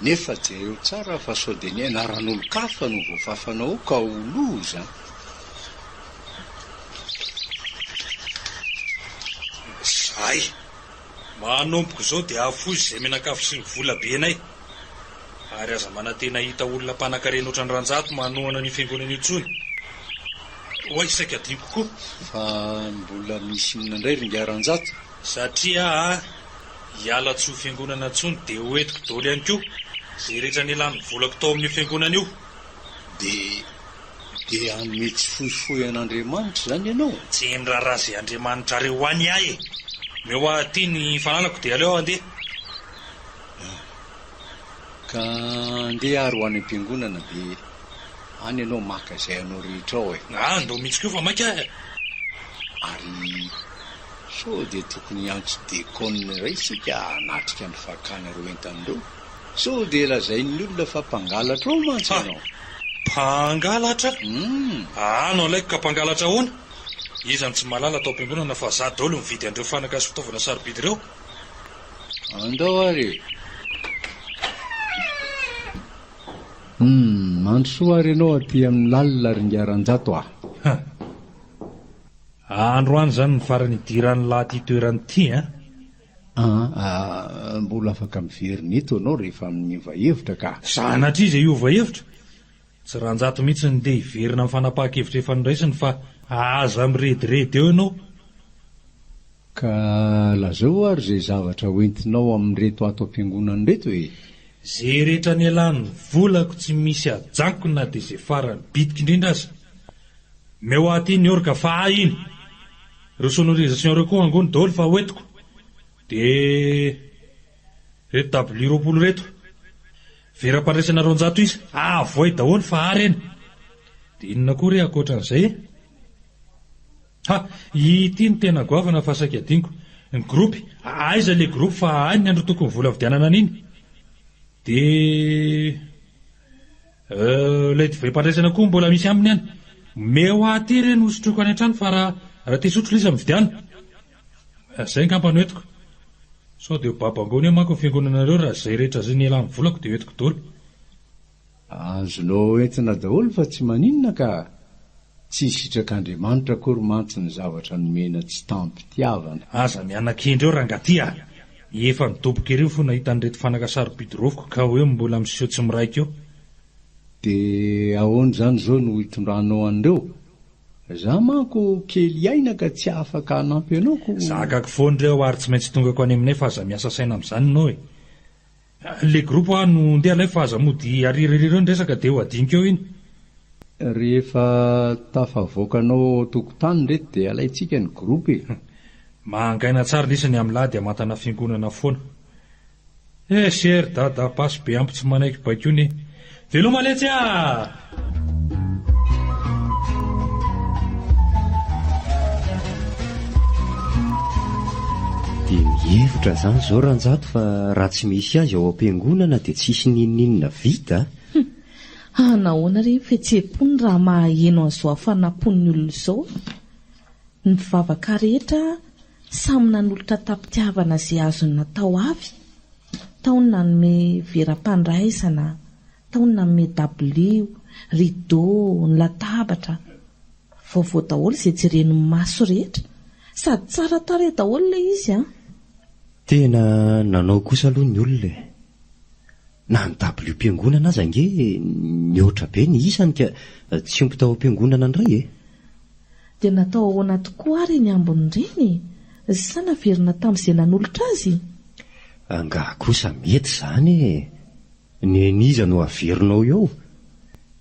Nefa jereo tsara fa sao de ny anaran'olo-kafa no voafafanao ka ho loza. Zay. Manomboka zao de afozy izay menakavy sy ny vola be anay. Ary aza manantena hita olona mpanan-karena ohatran'ny ranjato manohana ny fiangonana io tsony. Hoay saika adiny kokoa. Fa mbola misy inona indray ringaran-jato? Satria hiala tsy ho fiangonana tsony de hoentiko daholo ihany koa zay rehetra ny lany volako tao amin'ny fiangonana io. De hanome tsy fohifohy an'Andriamanitra zany ianao? Tsy niraharaha izay Andriamanitra reo hoany ahy. Meo aty ny fananako de aleo andeha. ka andeha ary ho any am-piangonana be any ianao maka izay anao rehetra ao ndo mihitsy keo fa maika ary so dia tokony antso dekona ray sika anatrika ny fakana ro entan'ireo so dia lazain'ny olona fa mpangalatra ao mantsy ianao. Mpangalatra? Anao alaiko ka mpangalatra ahoana? Izany tsy malala atao am-piangonana fa za daholo mividy andreo fanaka sy fitaovana sarobidy ireo. Andao ary mandrosoa ary ianao aty amin'ny lalina ringaran-jato Androany zany ny farany idiran'ny lahy ty toerany ty mbola afaka miverina eto ianao rehefa miova hevitra ka. Sanatria izay iova hevitra tsy rahanjato mihitsy ny ndeha hiverina amin'ny fanapahan-kevitra efa niraisiny fa aza mirediredy eo ianao. Ka lazao ary izay zavatra hoentinao amin'ny reto ato am-piangonana reto Zay rehetra ny alan'ny volako tsy misy ajankona dia izay farany bitika indrindra aza. Meo aty ny orika fa iny ireo sonorisation ireo koa angony daholo fa hoetiko dia reto tabli 20 reto vera-pandresana 200 izy avoay daholo fa ary eny dia inona koa re akoatran'izay ity ny tena goavana fa saika adiniko ny gropy aiza le gropy fa any ny andro tokony vola vidianana an'iny dia ilay vera-pandresana koa mbola misy aminy any meo aty re no sotroko any an-trano fa raha te sotro lisa mividiana izay ngambany hoetiko sao dia babangony eo manko ny fiangonanareo raha izay rehetra zay ny elan'ny volako dia hoetiko daholo. Azonao entina daholo fa tsy maninona ka tsy sitrak'Andriamanitra kory-mantsy ny zavatra nomena tsy tampitiavana. Aza mianan-kendreo rangatia efa midoboka ireo fo nahita nyreto fanaka sarobidy rovoko ka hoe mbola miseho tsy miraika eo. Dia ahoana izany zao no hitondranao an'ireo? Za manko kely aina ka tsy afaka hanampy ianao ko. Zakako foan'ireo ary tsy maintsy tongako any aminay fa aza miasa saina amin'izany ianao le groupe no ndeha alay fa aza mody aririreo ny resaka dia ho adinika eo iny. Rehefa tafavoakanao tokotany reto dia alaitsika ny groupe mangaina tsara nisany amin'ny lahy dia mantana fiangonana foana. Ser dada pasy be ampy tsy manaiky baikony veloma letsy dia mihevitra zany zao ranjato fa raha tsy misy azy ao am-piangonana dia tsisy nininina vita. Nahoana re fihetseham-pony raha mahaheno an'izao hafanampon'ny olona izao. Ny vavaka rehetra samy nanolotra tampitiavana izay azony natao avy. Tao ny nanome veram-pandraisana, tao ny nanome dabilio, rideau, ny latabatra. Vaovao daholo izay jeren'ny maso rehetra sady tsara tare daholo ilay izy Tena nanao kosa aloha ny olona na ny dabilio am-piangonana aza ange mihoatra be ny isany ka tsy omby tao am-piangonana indray dia natao ao anaty koa ary ny ambon'ireny sa naverina tamin'izay nanolotra azy. Anga kosa mety izany ny aniza no averinao eo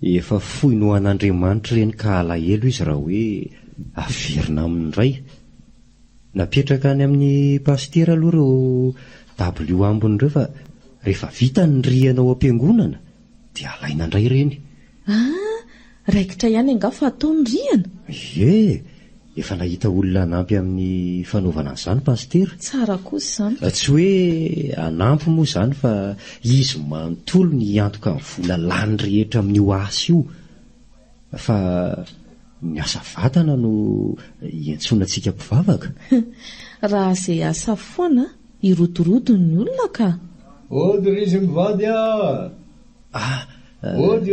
efa fohy no an'Andriamanitra reny ka alahelo izy raha hoe averina amin'indray. Napetraka any amin'ny pastera aloha ireo dabilio ambon'ireo fa rehefa vita ny rianao am-piangonana dia alaina indray reny. Raikitra ihany anga fa ataony riana? Efa nahita olona anampy amin'ny fanaovana an'izany pastera. Tsara kosa izany. Tsy hoe anampy moa izany fa izy manontolo ny antoka ny vola lany rehetra amin'io asa io fa ny asa vatana no iantsonantsika mpivavaka. Raha izay asa foana irotorodo ny olona ka. Ody ry izy mivady ody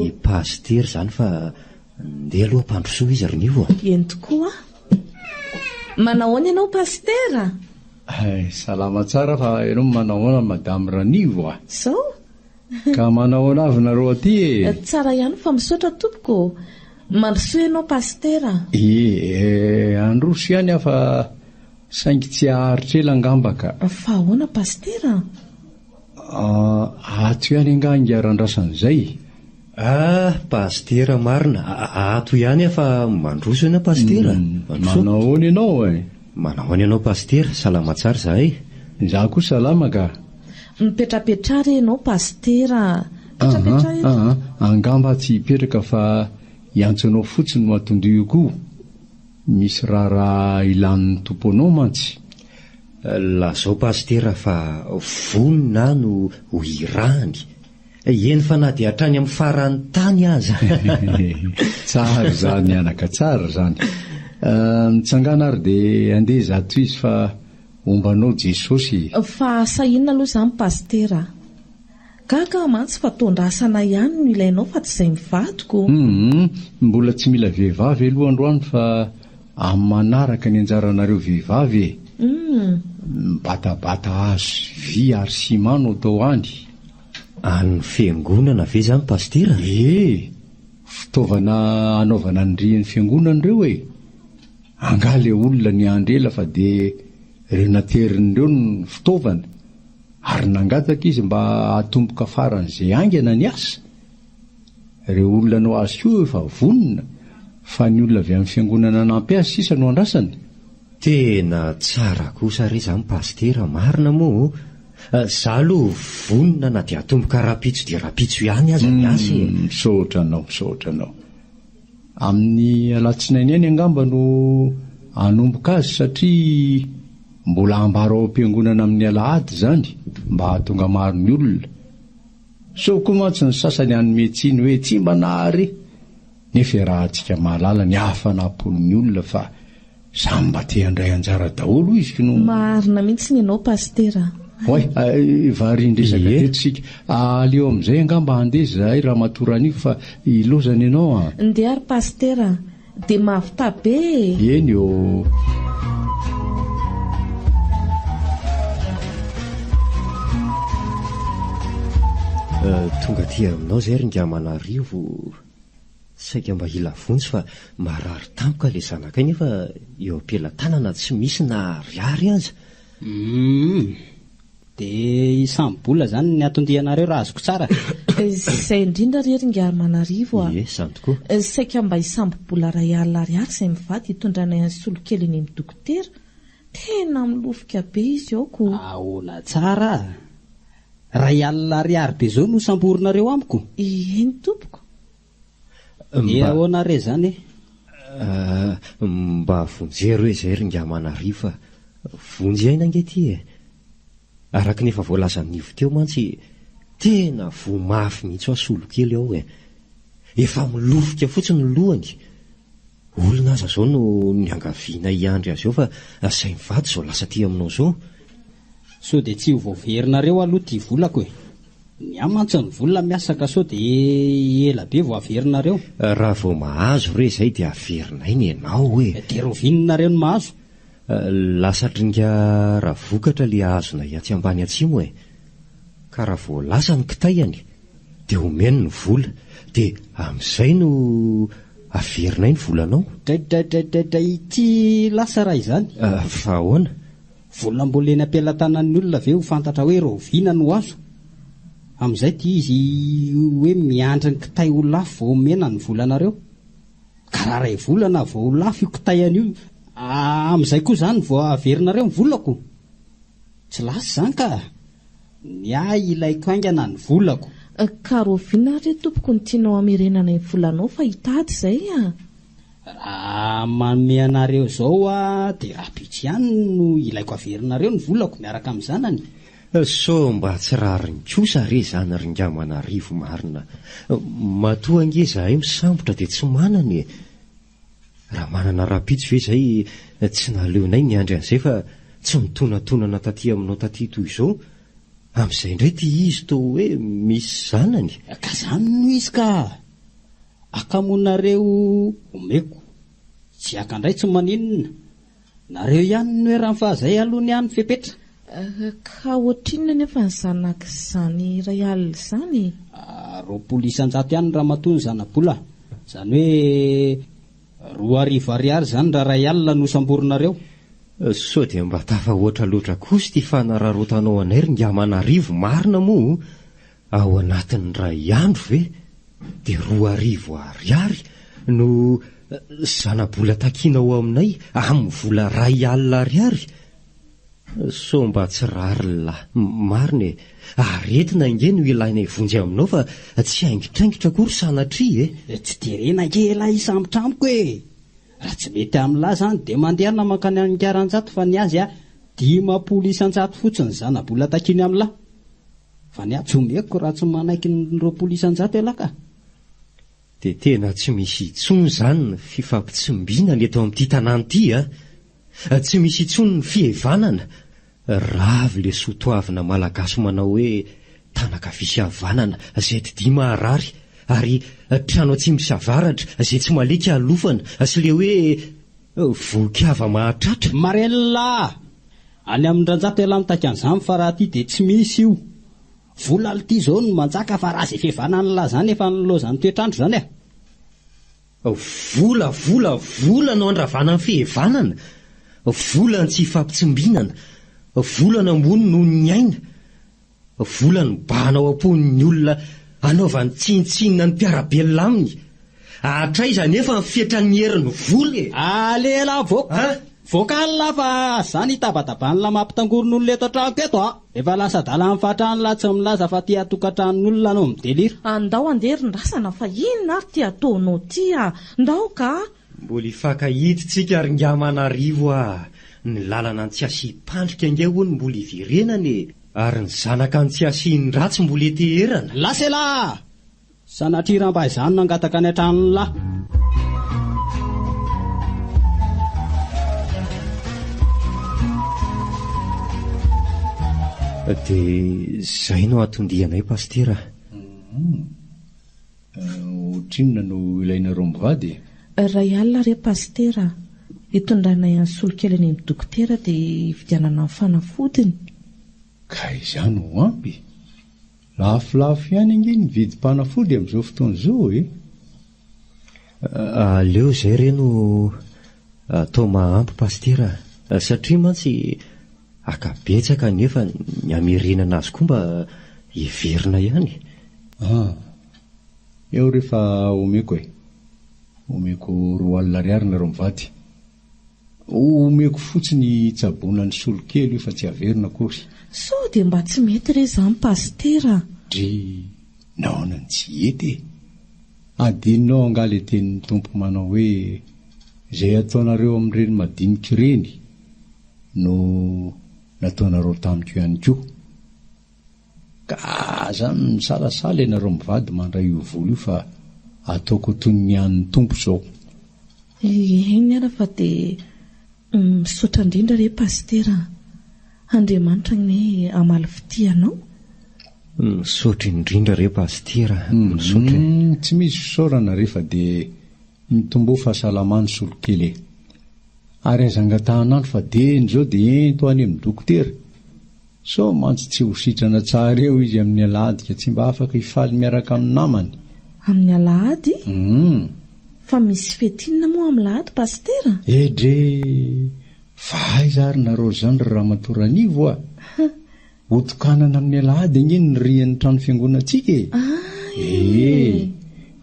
i pastera izany fa ndeha aloha mpandrosoa izy rinivo eny tokoa manahoana ianao pastera? Salama tsara fa ianao manahoana madame Ranivo sao ka manahoana avy nareo aty tsara ihany fa misaotra tompoko. Mandrosoa ianao pastera? Androso ihany fa saingy tsy aharitra ela angambaka. Fa ahoana pastera? Ato ihany anga angaran-drasan'izay. Pastera marina ato ihany fa mandroso ianao pastera. Manahoana ianao Manahoana ianao pastera? Salama tsara zahay. Za koa salama ka. Mipetrapetra re ianao pastera. Petrapetra eto. Angamba tsy hipetraka fa iantsoanao fotsiny no atonda io koa. Misy raharaha ilan'ny tomponao mantsy. Lazao pastera fa vonina no ho irahany. Eny fa na dia hatrany amin'ny faran'ny tany aza. Tsara zany anaka, tsara zany. Mitsangana ary dia andeha zato izy fa ombanao Jesosy. Fa sahiana aloha izany pastera. Gaga mantsy fa tondrasana ihany no ilainao fa tsy izay mivadiko. Mbola tsy mila vehivavy aloha androany fa amin'ny manaraka ny anjaranareo vehivavy e. Batabata azo vy ary simano atao any. Any fiangonana ve zany pastera? Fitaovana anaovana ny fiangonana ireo e. Angale olona ny andrela fa dia ireo naterin'ireo ny fitaovana ary nangataka izy mba hatomboka faran'izay aingana ny asa. Ireo olona no azy koa efa vonina fa ny olona avy amin'ny fiangonana nampiasa sisa no andrasany. Tena tsara kosa re zany pastera, marina moa. Zaho aloha vonina na dia hatomboka rapitso dia rapitso ihany aza ny asa. Misaotranao. Amin'ny alatsinainy eny angamba no hanomboka azy satria mbola ambara ao am-piangonana amin'ny alahady zany mba hahatonga maro ny olona. So koa mantsy ny sasany hanome tsiny hoe tsy mba nahary nefa raha antsika mahalala ny hafanapon'ny olona fa samy mba te handray anjara daholo izy no marina mihitsy ny ianao pastera. Varindresaka tetosika aleo amin'izay angamba handeha zahay raha matorany fa ilozana ianao ndeha ary pastera dia mavita be. Eny eo. Tonga ty aminao zay Ringamanarivo, saika mba hila vonjy fa marary tampoka le zanakay nefa eo am-pelantanana tsy misy na ariary aza. Dia isambola zany ny atondianareo raha azoko tsara. Izay indrindra re Ringamanarivo Izany tokoa. Saika mba isambola ray alina ariary izay mivady hitondrana ny solokely eny amin'ny dokotera. Tena milofika be izy ao ko. Ahoana tsara. Ray alina ariary be zao no samborinareo amiko. Eny tompoko. Ahoana re zany? Mba vonjero hoe izay Ringamanarivo fa vonjy aina angety e. Araka nefa voalazan'ivo teo mantsy tena vomafy mihitsy solokely ao e. Efa milofika fotsiny ny lohany. Olona aza zao no niangaviana iandry azy eo fa izay mivady zao lasa ty aminao zao. So dia tsy ho voaverinareo aloha ty volako e. Ny amantsy ny volona miasaka so dia ela be vao averinareo. Raha vao mahazo re izay dia averinay ny ianao e. Dia rovininareo ny mahazo. Lasa dringa raha vokatra le ahazona aty ambany atsimo e. Ka raha vao lasa ny kitayany dia omeny ny vola dia amin'izay no averinay ny volanao. Tsy lasa raha izany. Fa ahoana? Vola mbola eny am-pelantanan'ny olona ve ho fantatra hoe rovina no azo. Amin'izay dia izy hoe miandry ny kitay ho lafo vao omena ny volanareo. Ka raha ray volana vao ho lafo io kitayany io, amin'izay koa zany vao averinareo ny volako. Tsy lasa zany ka. Ny ilaiko haingana ny volako. Ka rovina re tompoko ny tianao hamerenana ny volanao fa hitady izay raha manome anareo zao dia rapitso ihany no ilaiko averinareo ny volako miaraka amin'ny zanany. So mba tsy rariny kosa re zany Ringamanarivo marina. Matoa ange zahay misambotra dia tsy manany. Raha manana rapitso ve izay tsy naleonay niandry an'izay fa tsy mitonatonana taty aminao taty toy izao. Amin'izay indray ty izy to hoe misy zanany. Ka zany no izy ka. Akamonareo omeko. Tsy akandray tsy maninona. Nareo ihany no raha fahazay alohany ihany fepetra. Ka ohatrinona nefa ny zanak'izany ray alina izany? 200 ihany raha matoa ny zanabola. Izany hoe 2,000 ariary zany raha ray alina no samborinareo. So dia mba tafahoatra loatra kosa ty fanararotanao anay Ringamanarivo marina moa. Ao anatin'ny ray andro ve dia 2,000 ariary no zanabola takiana ao aminay amin'ny vola ray alina ariary. So mba tsy rary lahy, marina e. Aretina inge no ilaina ivonjy aminao fa tsy haingitraingitra kory sanatria e. Tsy direna kela isambotramboko e. Raha tsy mety amin'lahy zany dia mandeha na mankany angaran-jato fa ny azy 10 isan-jato fotsiny zana-bola takiny amin'lahy. Fa ny tsy omeko raha tsy manaiky ny 20 isan-jato ela ka. Dia tena tsy misy intsony izany ny fifampitsombinana eto amin'ity tanàna ity a. Tsy misy intsony ny fievanana. Ravy le soatoavina malagasy manao hoe tanaka fisavanana izay didy maharary, ary trano atsimo sy avaratra izay tsy malika alofana, sy le hoe volikava mahatratra. Marella! Any amin'ny ranjato ela mitaka an'izany fa raha ity dia tsy misy io. Vola ity izao no manjaka fa raha izay fihavanana lahy zany efa nilozany toetrandro zany a. Vola no andravana ny fihevanana. Vola ny tsy fampitsombinana. Vola no ambony no ny aina. Vola no banao am-pon'ny olona anaovany tsinitsinina ny mpiarabelona aminy. Atraiza nefa ny fietran'ny herin'ny vola e. Alela vokalina fa zany itabatabanyla mampitangorona olona eto an-trano eto a. Efa lasa dala amin'ny fahatrano la tsy milaza fa tia tokantranon'olona no midelira. Andao anderin-drasana fa inona ary tia ataonao ty a. Ndao ka. Mbola ifankahititsika ary ngamanarivo a. Ny lalana ny tsy asipandrika inge hono mbola ivirenana e. Ary ny zanaka ny tsy asiany ratsy mbola eteherana. Lasela! Sanatria raha mba izany nangataka ny an-tranony lahy. Dia izay no atondianay pastera. Ohatrinona no ilaina rombovady? Ray alina re pastera. Hitondranay any solokely any amin'ny dokotera dia vidianana ny fanafodiny. Ka izany ho ampy. Lafilafo ihany inge ny vidy mpanafody amin'izao fotoana izao e. Aleo izay reno atao mahampy pastera, satria mantsy akabetsaka nefa ny amerinana azy koa mba heverina ihany. Eo rehefa omeko e. Omeko 2 alina ariary na rombovady. Omeko fotsiny tsabonan'ny solokely io fa tsy averina kory. Sao dia mba tsy mety re izany pastera. Dry naonany tsy ety e. Adinonao angala tenin'ny tompo manao hoe izay ataonareo amin'ireny madinika ireny no nataonareo tamiko ihany koa. Ka zany misalasala ianareo mivady mandray io vola io fa ataoko toy ny an'ny tompo izao. Eny ara fa dia misaotra indrindra re pastera. Andriamanitra ny amaly fitianao. Misaotra indrindra re pastera. Misaotra. Tsy misy fisaorana rehefa dia mitombo fahasalamany solokely. Ary azangatanandro fa deny izao dia ento any amin'ny dokotera. So mantsy tsy ho sitrana tsara eo izy amin'ny alahady ka tsy mba afaka hifaly miaraka amin'ny namany. Amin'ny alahady? Fa misy fetinina moa amin'ny alahady pastera? Edre faiza ary nareo zany raha matoranivo a. Otokanana amin'ny alahady inge ny rian'ny trano fiangonantsika e.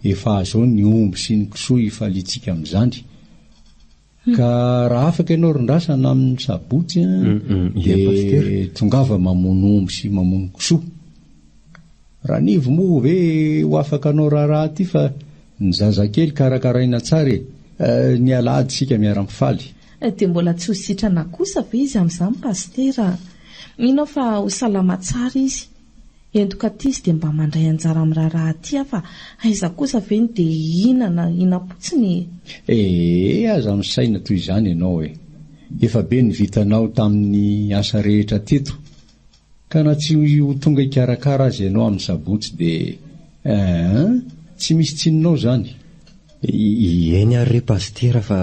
Efa azao ny omby sy ny kisoa ifalitsika amin'izany. Ka raha afaka ianao rindrasana amin'ny sabotsy dia tongava mamono omby sy mamono kisoa. Raha nivo moa ve ho afaka anao raha ty fa ny zazakely karakaraina tsara ny alahady sika miara-mifaly. Dia mbola tsy ho sitrana kosa ve izy amin'izany pastera? Mino fa ho salama tsara izy. Entoka ty izy dia mba mandray anjara amin'ny raha ty fa aiza kosa ve ny dia hinapotsiny? Aza misaina toy izany ianao e. Efa be ny vitanao tamin'ny asa rehetra teto. Ka na tsy ho tonga ikarakara azy ianao amin'ny sabotsy dia tsy misy tsinonao zany. Eny ary re pastera fa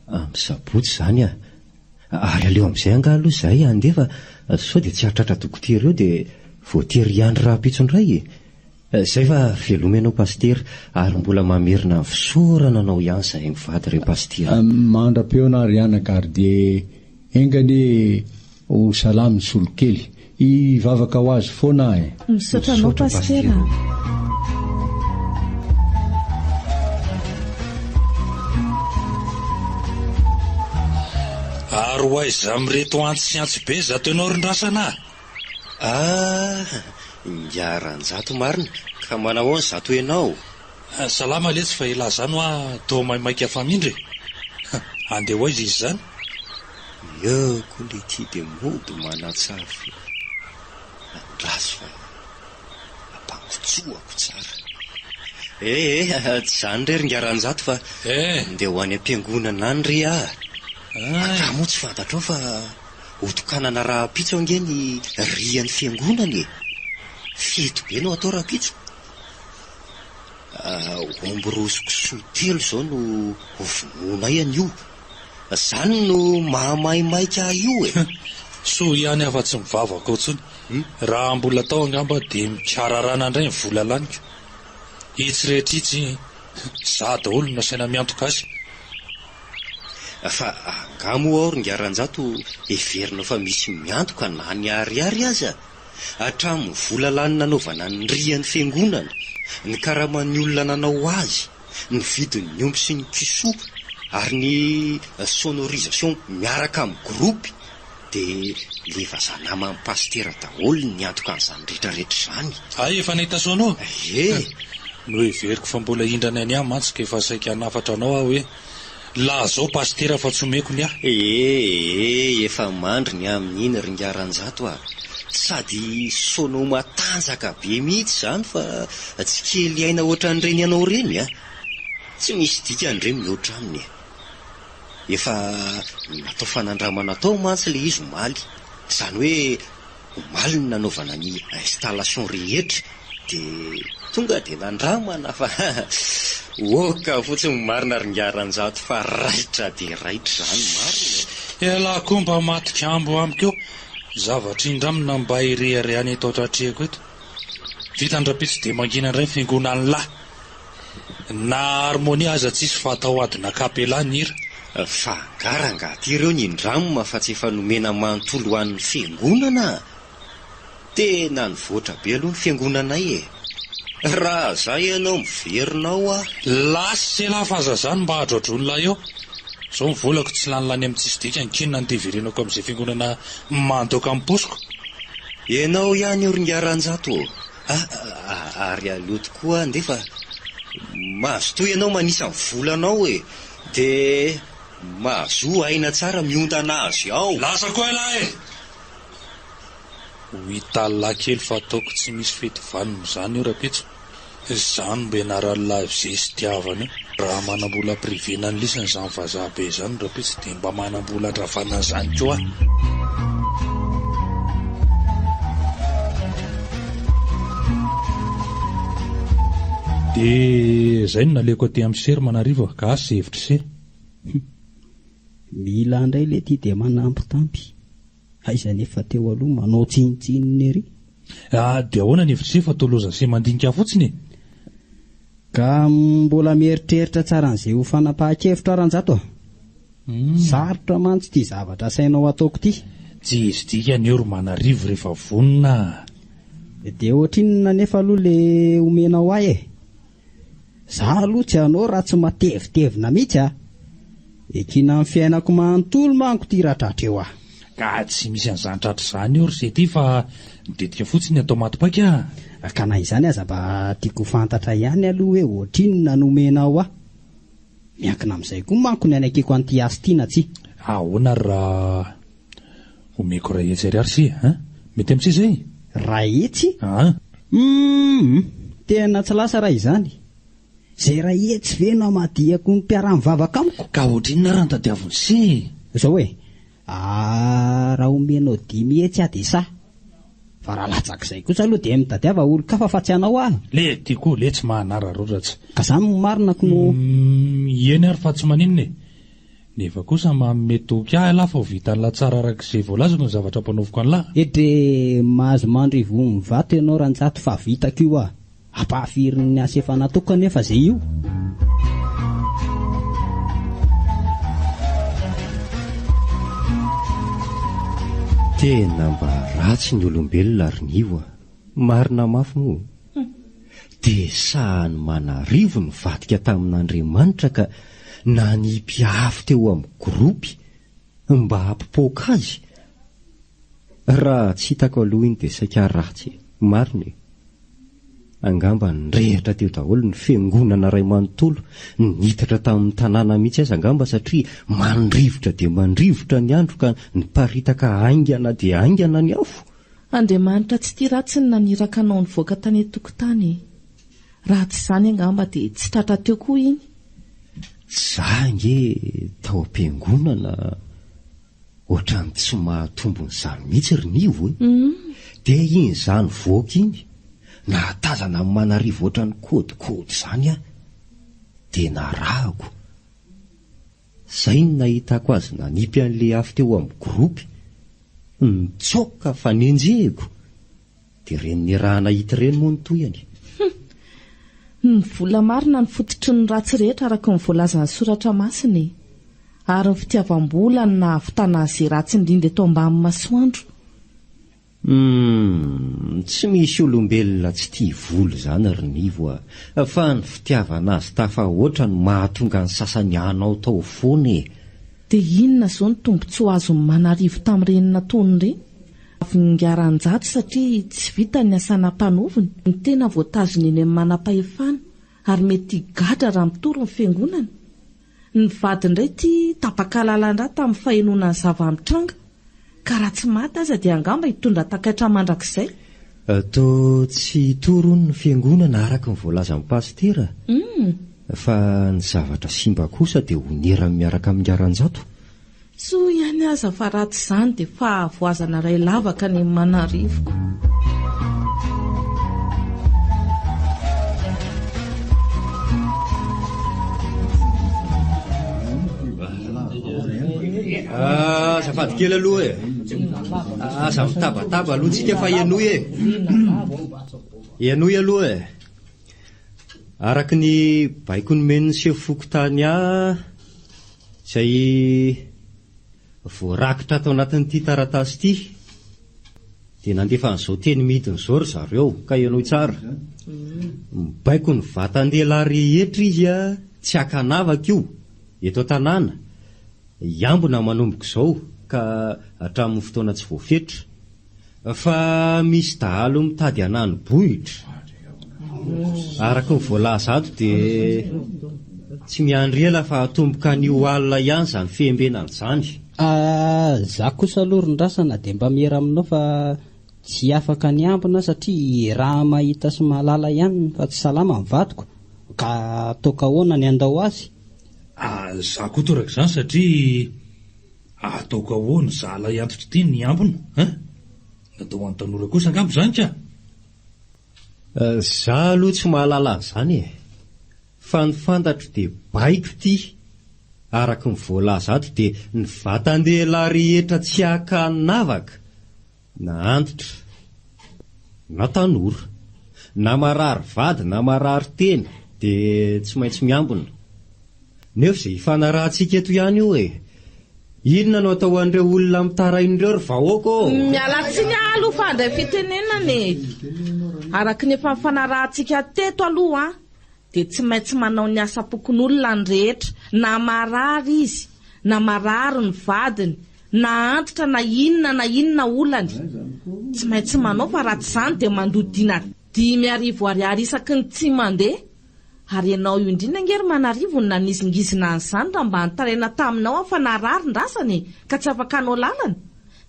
amin'ny sabotsy zany a. Ary aleo amin'izay anga aloha izay andefa sao dia tsy hahatratra dokotera eo dia voatery andro rahampitsondray e. Izay fa veloma ianao pastera ary mbola mamerina fisaorana anao ihany izahay mivady re pastera. Mandra-peona ary anaka ary dia engany ho salamy solokely. Ivavaka ho azy foana e. Misaotra anao pastera. Ary ho aiza amin'reto antsy sy antsy be zato ianao rindrasana? Ngiaran-jato marina ka manao ahoana zato ianao? Salama letsy fa ilazano toa maimaika famindry. Andeha ho aiza izy zany? Eko le ty de mody manatsafy. Andraso fa ampangotsoako tsara. Tsy zany rery ngiaran-jato fa ndeha ho any am-piangonana any ry ka moa tsy fantatrao fa otokanana raha-pitso angeny rian'ny fiangonany. Fito be no atao raha-pitso. Omby rosoko sotelo zao no vonoina iany io. Zany no mahamaimaika io So ihany afa-tsy mivavaka ao tsony. Raha mbola tao angamba dia mikararana indray ny vola laniko. Itsy rehetra itsy za daholo nasaina miantoka azy. Fa angamo aory ngiaran-jato everina fa misy miantoka na ny ariary aza hatramin'ny vola lany nanaovana ny rian'ny fiangonana, ny karaman'ny olona nanao azy, ny vidin'ny omby sy ny kisoa ary ny sonorisation miaraka amin'ny gropy dia lefa zanamany pastera daholo ny antoka an'izany rehetrarehetra izany. Efa nahita soanao? No everiko fa mbola hindrana any ahy mantsika efa saika hanafatra anao aho hoe la zao pastera fa tsy omeko ny ahy. Efa mandry ny amin'iny ringaran-jato sady sono matanjaka be mihitsy zany fa tsy kely aina ohatran'ireny ianao reny tsy misy dika an'ireny mihoatra aminy. Efa natao fanandramana tao mantsy le izy omaly, izany hoe omaly ny nanaovana ny installation rehetra dia tonga dia nandramana fa oka fotsiny marina ringaran-jato fa raitra dia raitra zany marina. Ela komba matikambo amiko eo zavatra indramina mba ireharehany eto atratrehako eto. Vita andrapitsy dia mangina indray fiangonany lahy na harmonia aza tsisy fa atao adina kapelany hira. Fa garanga ty ireo ny indramina fa tsy efa nomena manontolo ho an'ny fiangonana. Tena nivoatra be aloha ny fiangonanay raha zay ianao miverinao lasy se lafaza zany mba hadraodrolona eo. Zao mivolako tsy lanilany amin'ny tsisy dika nkinona ny teverenako amin'izay fiangonana mandoka amin'ny posiko. Ianao ihany ringaran-jato ary aloha tokoa ndefa mahazo toy ianao manisa ny volanao dia mahazo aina tsara miondana azy ao. Lasa koa lahy hoitalina kely fa ataoko tsy misy fety vaniny zany io rapitso. Zany mba ianaran'lahy zesy tiavana io. Raha manambola privena ny lisany zany vazaha be zany rapitso dia mba manambola andravana zany koa dia zay no naleko aty amin'ny sery manarivo ka asy hevitra se. Mila indray le ty dia manampitampy aiza nefa teo aloha manao tsinitsininy ery. Dia ahoana ny hevitra se fa toloza se mandinika fotsiny ka mbola mieritreritra tsara n'izay ho fanapahan-kevitra aran-jato sarotra mantsy ty zavatra sainao ataoko ty. Tsy izy dika ny ero manarivo rehefa vonona dia ohatrinona nefa aloha le omenao ahy za aloha tsy anao raha tsy matevitevina mihitsy ekina amin'ny fiainako manontolo manko ty rahatratra eo ka tsy misy an'izany tratra zany eo ry se ty fa midetika fotsiny atao matipaika ka na izany aza mba tiako fantatra ihany aloha hoe ohatrinona nomenao miankina amin'izay koa manko ny anakiko an'ity asitiana tsy ahoana raha omeko raha etsy ariary si mety amin'si zay raha etsy tena tsy lasa raha izany zay raha etsy ve no amadiako ny mpiara-mivavaka amiko ka ohatrinona raha notadiaviny si zao hoe raha omenao 5 etsy dia sa fa raha latsak'izay kosa aloha dia mitadiava olo-kafa fa tsy anao le tiako le tsy mahanararoratsy ka zany marinako no eny ary fa tsy maninona nefa kosa mametoky laha fa ho vitan'la tsara arak'izay voalazako ny zavatra mpanaoviko an'lahy edre mahazo mandrivo mivato ianao ranjato fa vitako io ampahafirin'ny asa efa natokana nefa zay io. Tena mba ratsy ny olombelona ary nivo marina mafy moa dia sahany manarivo ny vadika tamin'Andriamanitra ka na ny mpiafy teo amin'ny gropy mba hampipoaka azy. Raha tsy hitako aloha iny dia saika ratsy, mariny. Angamba nirehitra teo daholo ny fiangonana ray manontolo, nitatra tamin'ny tanàna mihitsy azy angamba, satria mandrivotra dia mandrivotra ny andro ka niparitaka aingana dia aingana ny afo. Andriamanitra tsy tia ratsy ny naniraka anao nivoaka tany an-tokotany. Raha tsy izany angamba dia tsy tratra teo koa iny. Zange tao am-piangonana ohatrany tsy mahatombon'izany mihitsy rinivo dia iny izany voaka iny nahatazana amin'ny manarivo ohatrany kodikody izany dia narahako. Zay no nahitako azy nanipy an'ilay afo teo amin'ny gropy, nitsoka fa nenjehiko dia reny ny raha nahita reny moa ny toyany. Ny vola marina ny fototry ny ratsy rehetra araka ny voalazan'ny soratra masiny, ary ny fitiavam-bola ny nahavitana izay ratsy indrindra eto ambany masoandro. Tsy misy olombelona tsy tia vola izany rinivo, fa ny fitiavana azy tafa oatra no mahatonga ny sasany anao tao foana. Dia inona izao ny tombontsoa azony manarivo tamin'ireny nataony ireny? Avingaran-jato satria tsy vita ny asana mpanoviny, ny tena voatazony eny amin'ny manam-pahefana, ary mety gadra raha mitoro ny fiangonana. Ny vady indray tia tapaka-lalana tamin'ny fahenonany zava-mitranga, ka raha tsy maty aza dia angamba hitondra takaitra mandrakizay. Toa tsy torony ny fiangonana araka ny voalazan'ny pastera, fa ny zavatra simba kosa dia honera miaraka amin'ny ngaran-jato. So ihany aza fa ratsy izany dia fahavoazana ray lavaka ny manarivoko. Azafady kely aloha aza mitabataba aloha tsika fa ianoy ianoy aloha araka ny baiko nomeny ny sefoko tany izay voarakitra ato anatin'ity taratasy ity dia nandefa n'izao teny midiny izao ry zareo ka ianoy tsara. Baiko ny vatan-dehilahy rehetra izy tsy hakanavaka io eto an-tanàna, iambona manomboka izao ka hatramin'ny fotoana tsy voafetra, fa misy dahalo mitady anany bohitra. Araka ny voalaza ato dia tsy miandry ela fa hatomboka an'io alina ihany izany fiembenana izany. Za kosa aloha ron-drasana dia mba miera aminao fa tsy afaka ny ambina satria raha mahita sy mahalala ihany fa tsy salama ny vadiko, ka toka ahoana ny andao azy. Za koa toraka izany satria ataoko ahoana zahala antitra ity ny ambona natao an'ny tanora kosa angambo izany ka. Za aloha tsy mahalala an'izany fa ny fantatro dia baiko ity. Araka ny voalaza ato dia ny vatan-dehilahy rehetra tsy hakanavaka na antitra na tanora na marary vady na marary tena dia tsy maintsy miambina. Nefa izay hifanarahantsika eto ihany io inona no atao an'ireo olona mitarain'ireo ry vahoaka? Mialatsiny aloha fa andray fitenenana araka ny efa mifanarahantsika teto aloha dia tsy maintsy manao ny asa pokon'olona ny rehetra, na marary izy na marary ny vadiny na antitra na inona olany, tsy maintsy manao fa raha tsy izany dia mandodina 5,000 ariary isaky ny tsy mandeha. Ary ianao io indrindra ngery manarivo ny nanizingizina an'izany raha mba hantarena taminao fa narary ny rasany ka tsy afaka anao lalana.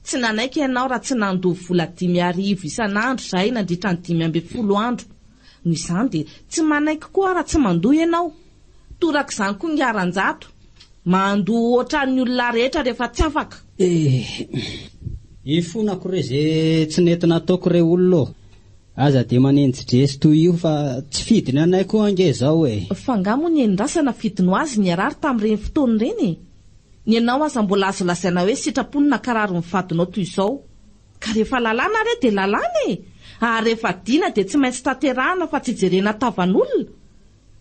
Tsy nanaiky ianao raha tsy nandoha vola 5,000 isan'andro zahay nandritra ny 5,10 andro. Noho izany dia tsy manaiky koa raha tsy mandoha ianao. Toraka izany koa ngaran-jato, mandoha ohatran'ny olona rehetra rehefa tsy afaka. Ifonako re izay tsy nentina ataoko re olona. Aza dia manenjy Jesu toy io fa tsy fidiny anay koa ange izao Fa ngamo ny endrasana fidiny ho azy ny arary tamin'ireny fotoana ireny. Ny ianao aza mbola azo lazaina hoe sitrapony na karary ny fadinao toy izao. Ka rehefa lalàna re dia lalàna ary rehefa dina dia tsy maintsy tanterahana fa tsy jerena tavan'olona.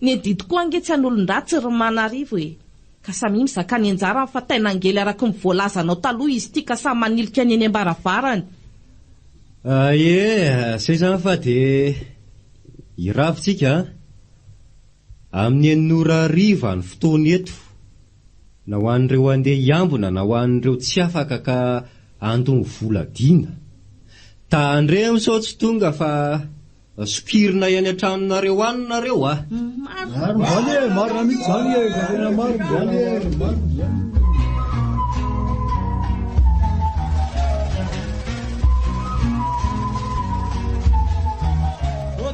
Ny edidy koa ange tsy an'olon-dratsy ry manarivo ka samy mizaka ny anjara amin'ny fatainangely araka ny voalazanao taloha izy ity ka samy manilika ny eny ambaravarany. Zay zany fa dia iravintsika amin'ny 8:00 ny fotoana eto na ho an'ireo andeha iambona na ho an'ireo tsy afaka ka andony voladina. Tandremo sao tsy tonga fa sopirina eny an-tranonareo anonareo ah. Marina mihitsy zany tena maro zany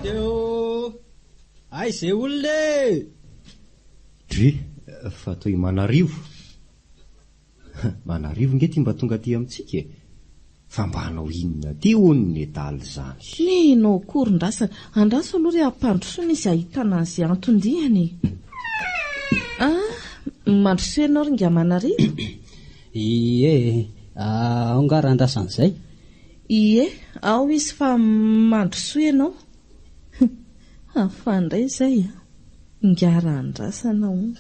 Deo ay zay olona dre fa toy Manarivo. Manarivo nge ty mba tonga ty amintsika fa mba hanao inona ty onony adaly zany. Nino koron-drasa andraso aloha ry ampandrosoana izy ahitana an'izay antondihany. Mandrosoa ianao ry nga Manarivo? Ie angaran-drasan'izay. Ie ao izy fa mandrosoa ianao. Afandray izay ngaran-drasana o.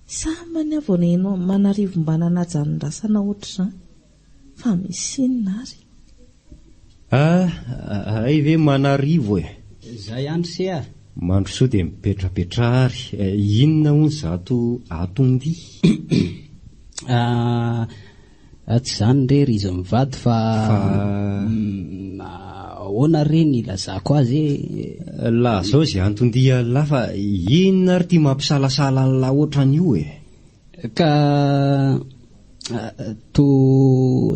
Samany avona ianao Manarivo mba nanajanondrasana ohatr'izany fa misy inona ary. Ay ve Manarivo Zay andro se a. mandrosoa dia mipetrapetrary. Inona hono zato atondy? Tsy zany rery izy mivady fa ahoana re ny lazako azy la zao zay antondia la fa inona ary ty mampisalasala an'la ohatran'io ka to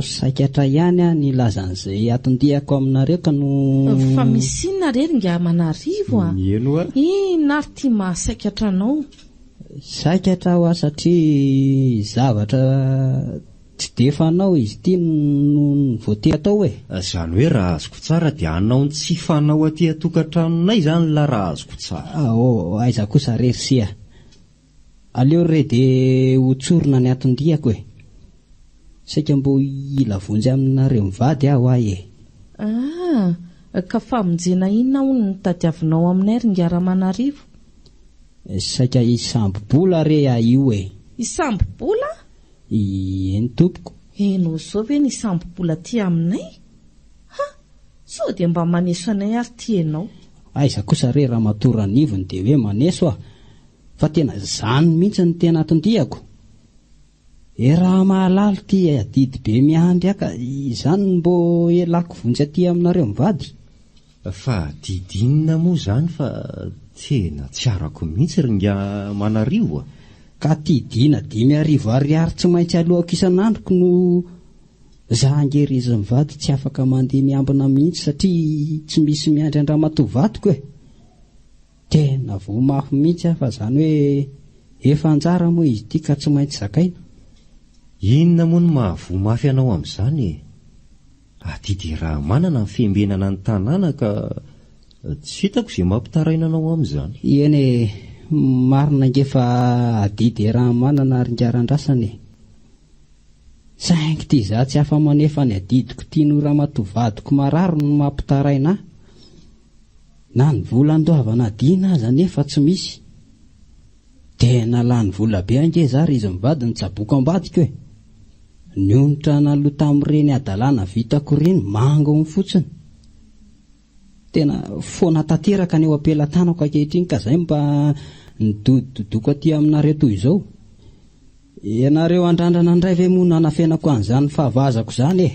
saikatra ihany a ny lazan'izay atondiako aminareo ka no fa misy inona rery nga Manarivo a? Eno a? Inona ary ty mahasaikatra anao? Saikatra ho a satria zavatra tsy defanao izy ty no voate atao zany hoe raha azoko tsara dia anao tsy fanao aty atokantranonay zany la raha azoko tsara. Aiza kosa rerisia aleo re de hotsorona ny atondiako saika mbo ila vonjy aminareo mivady aho ahy ka famonjena inona hono ny tadiavinao aminay ry nga Manarivo? Saika isambobola re io Isambobola? Eny tompoko. Enao zao ve ny isambobola ty aminay? Sao dia mba maneso anay ary ty ianao. Aiza kosa re raha matora nivony dia hoe maneso fa tena zany mihitsy ny tena atondiako. Raha mahalala ty adidy be miandry aka izany mbo elako vonjy aty aminareo mivady. Fa didinina moa zany fa tena tsy arako mihitsy ry nga Manarivo ka tidina 5 ariary tsy maintsy alohako isan'androko no zahangery izy mivady tsy afaka mandeha miambina mihitsy satria tsy misy miandry andramatovatiko tena vomafy mihitsy fa zany hoe efa anjara moa izy ty ka tsy maintsy zakaina. Inona moa no mahavomafy anao amin'izany atidy raha manana ny fiembenana ny tanàna ka tsy hitako izay mampitaraina anao amin'izany. Eny marina ngefa adidy raha manana ringaran-drasany saingy ty za tsy afa manefa ny adidiko tiano ramatovadiko mararo no mampitaraina na ny vola andoavana dina aza nefa tsy misy tena lany vola be ange za ry izy mivady ny tsaboko ambadiko ny onitra naloha tamin'ireny adalàna vitako ireny mango ny fotsiny tena foana tanteraka ny eo ampelantanako ankehitriny ka zay mba nidodidoko aty aminareo toy izao. Ianareo andrandrana indray ve moa nanafenako an'izany fahavazako zany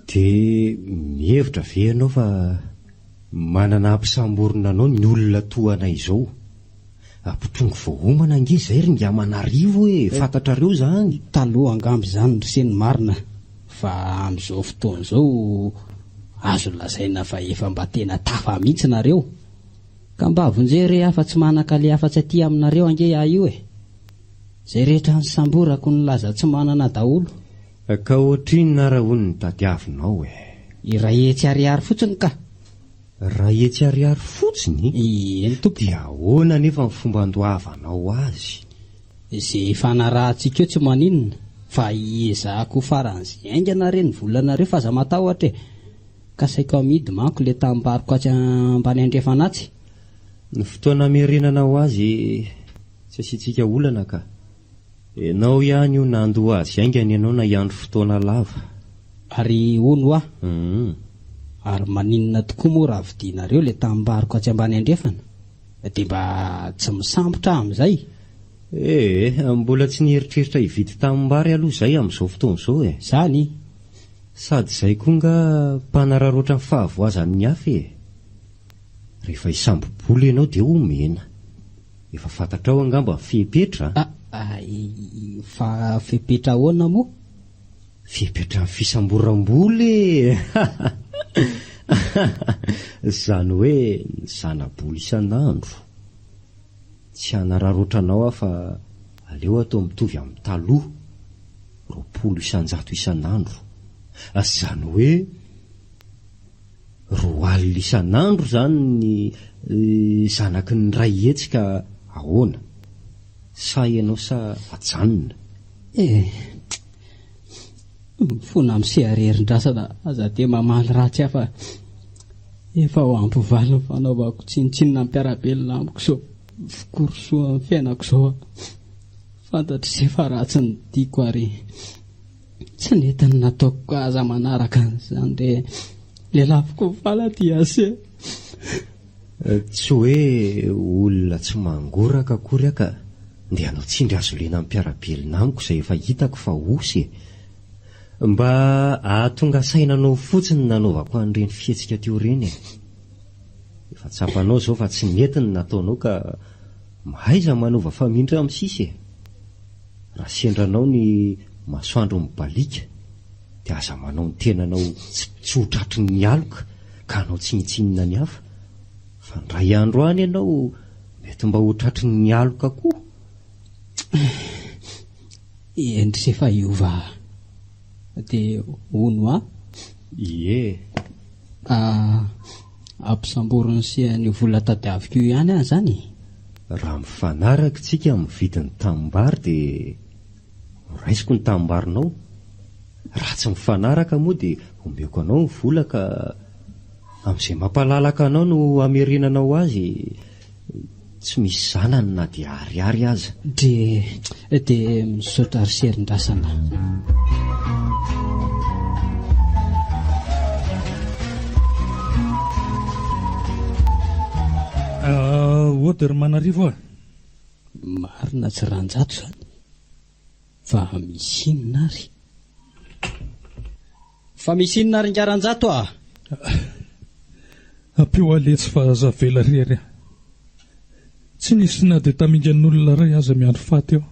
dia mihevitra ve ianao fa manana ampisamborona anao ny olona toanay izao ampitrongo voahomana nge zay ry nga Manarivo fantatrareo zany taloha angamby zany ryseny marina fa amin'izao fotoana izao azo lazaina fa efa mba tena tafa mihitsy nareo ka mba vonjere afa-tsy manakale afa-tsy aty aminareo ange io zay rehetra ny samborako ny laza tsy manana daholo ka ohatrinona raha hono ny tadiavinao iray etsy ariary fotsiny ka raha etsy ariary fotsiny eny tompo dia ahoana nefa ny fomba andoavanao azy izay fanarahantsika eo tsy maninona fa iezahako faran'izay aingana re ny volanareo fa aza matahotra ka saiko amidy manko le tambariko atsy ambany andrefanatsy ny fotoana merenana ho azy tsy asiantsika olana ka ianao ihany io nandoa azy aingana ianao na iandro fotoana lava ary ono ary maninona tokoa moa raha vidinareo le tambariko atsy ambany andrefana dia mba tsy misambotra amin'izay Mbola tsy nieritreritra hividy tanimbary aloha izay amin'izao fotoana izao Zany. Sady izay koa nga mpanararoatra ny fahavoazan'ny hafa rehefa isamboboly ianao dia omena. Efa fantatrao angamba ny fepetra? Fa fepetra ahoana moa? Fepetra ny fisamboram-boly. Zany hoe ny zana-boly isan'andro. Tsy hanararoatra anao aho fa aleo atao mitovy amin'ny taloha 20,000 isan'andro. Zany hoe 2 alina isan'andro zany ny zanaky ny ray hetsika ahoana? Sa ianao sa ajanona? Fona miseharerin-drasana aza dia mamaly ratsy afa efa ho ampivaly ny fanaovako tsinitsinina ny mpiarabelona amiko izao fikorosoa amin'ny fiainako izao. Fantatr' izay fa ratsy ny tiako ary tsy netiny nataoko aza manaraka an'izany dia lelafiko faladia se. Tsy hoe olona tsy mangoraka akory ka dia anao tsindry azo lena amin'ny mpiarabelona amiko izay efa hitako fa osy. Mba ahatonga sainanao fotsiny nanaovako an'ireny fihetsika teo reny. Efa tsapanao izao fa tsy netiny nataonao ka mahaiza manova famindra amin'ny sisy. Raha sendranao ny masoandro mibalika dia aza manao ny tenanao tsy ho tratry ny aloka ka anao tsinitsinina ny hafa. Fa ndray andro any ianao mety mba ho tratry ny aloka koa. Endry se fa iova dia ono ampisamborony sy ny vola tadiaviko ihany ahy zany. Raha mifanaraka tsika mividy ny tanimbary dia raisiko ny tanimbarinao. Raha tsy mifanaraka moa dia omeko anao ny vola ka amin'izay mampalalaka anao no amerinanao azy. Tsy misy zanany na dia ariary aza. Dia misaotra riserin-drasana. Odeur Manarivo. Marina tsy ranjato zany. Fa misy inona ary? Fa misy inona ary nkaranjato ah? Apio aletsy fa azavela rery. Tsy nisy na dia tamingan'olona ray aza miandro faty eo.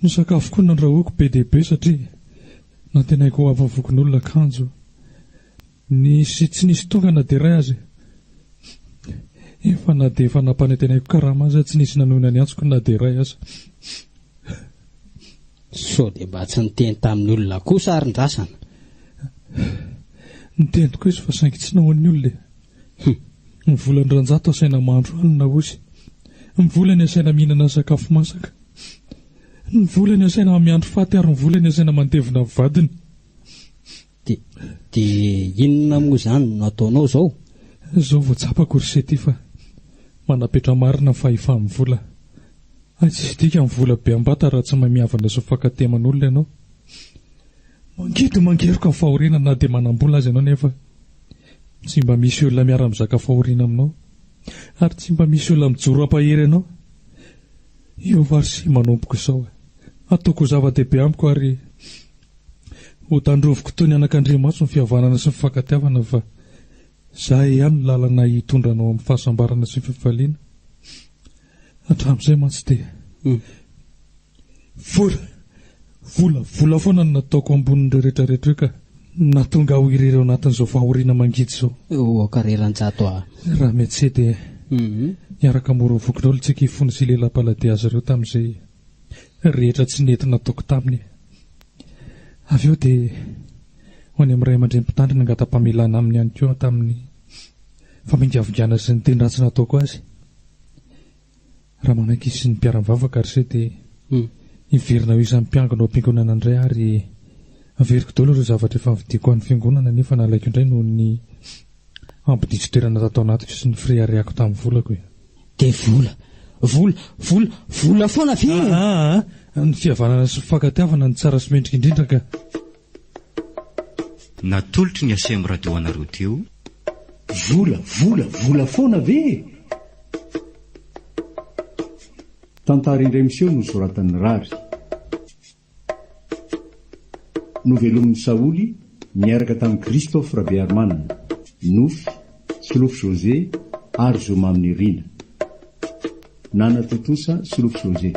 Ny sakafo koa nandrahoako be dia be satria nantenaiko ho avavokon'olona kanjo. Tsy nisy tonga na dia ray aza. Efa na dia efa nampanentenaiko karama aza tsy nisy nanona ny antsoko na dia ray aza. So dia mba tsy niteny tamin'ny olona kosa ary ndrasana. Niteniko izy fa saingy tsy nahoan'ny olona. Ny volany ranjato asaina mahandro alina osy. Ny volany asaina mihinana sakafo masaka. Ny volany asaina miandro faty ary ny volany asaina mantevina vadiny. Dia inona moa izany no nataonao izao? Izao voatsapako risety fa manapetra marina fa efa amin'ny vola. Tsy dika amin'ny vola be ambata raha tsy mamiavana sy fakateman'olona ianao. Mangido mangeroka ny fahoriana na dia manambola azy ianao nefa tsy mba misy olona miara-mizaka fahoriana aminao ary tsy mba misy olona mijoro ampahery ianao. Io varsy manompoko izao. Ataoko zava-dehibe amiko ary ho tandroviko toy ny anak'Andriamanitra ny fihavanana sy ny fankatiavana fa izahay ihany ny lalana hitondranao amin'ny fahasambarana sy ny fifaliana. Hatramin'izay mantsy dia vola foana no nataoko ambonin'ireo rehetrarehetra ka natonga ho irery ao anatin'izao fahoriana mangidy izao. Kareranjato ah. Raha mety se dia miaraka mora vokinao tsika hifony sy lelam-paladia azy ireo tamin'izay rehetra tsy nety nataoko taminy. Avy eo dia ho any amin'ny ray aman-dreny nangata-pamelana aminy ihany koa tamin'ny famingavingana sy ny teny ratsy nataoko azy. Raha manaiky sy ny mpiara-mivavaka ary se dia hiverina ho izan'ny mpiangona ao am-piangonana indray ary averiko daholo ireo zavatra efa nividiako an'ny fiangonana nefa nalaiko indray noho ny ampiditsoterana tatao anatiko sy ny friariako tamin'ny volako. Dia vola foana ve? Ny fihavanana sy fankatiavana ny tsara sy mendrika indrindra ka. Natolotry ny asem radio anareo teo. Vola foana ve? Tantara indray miseho no soratan'ny rary. Novelomin'ny Saoly miaraka tamin'ny Christophe Rabearmanana, Nofy, Solofo José ary Zoma amin'ny Rina. Nana Totosa, Solofo José.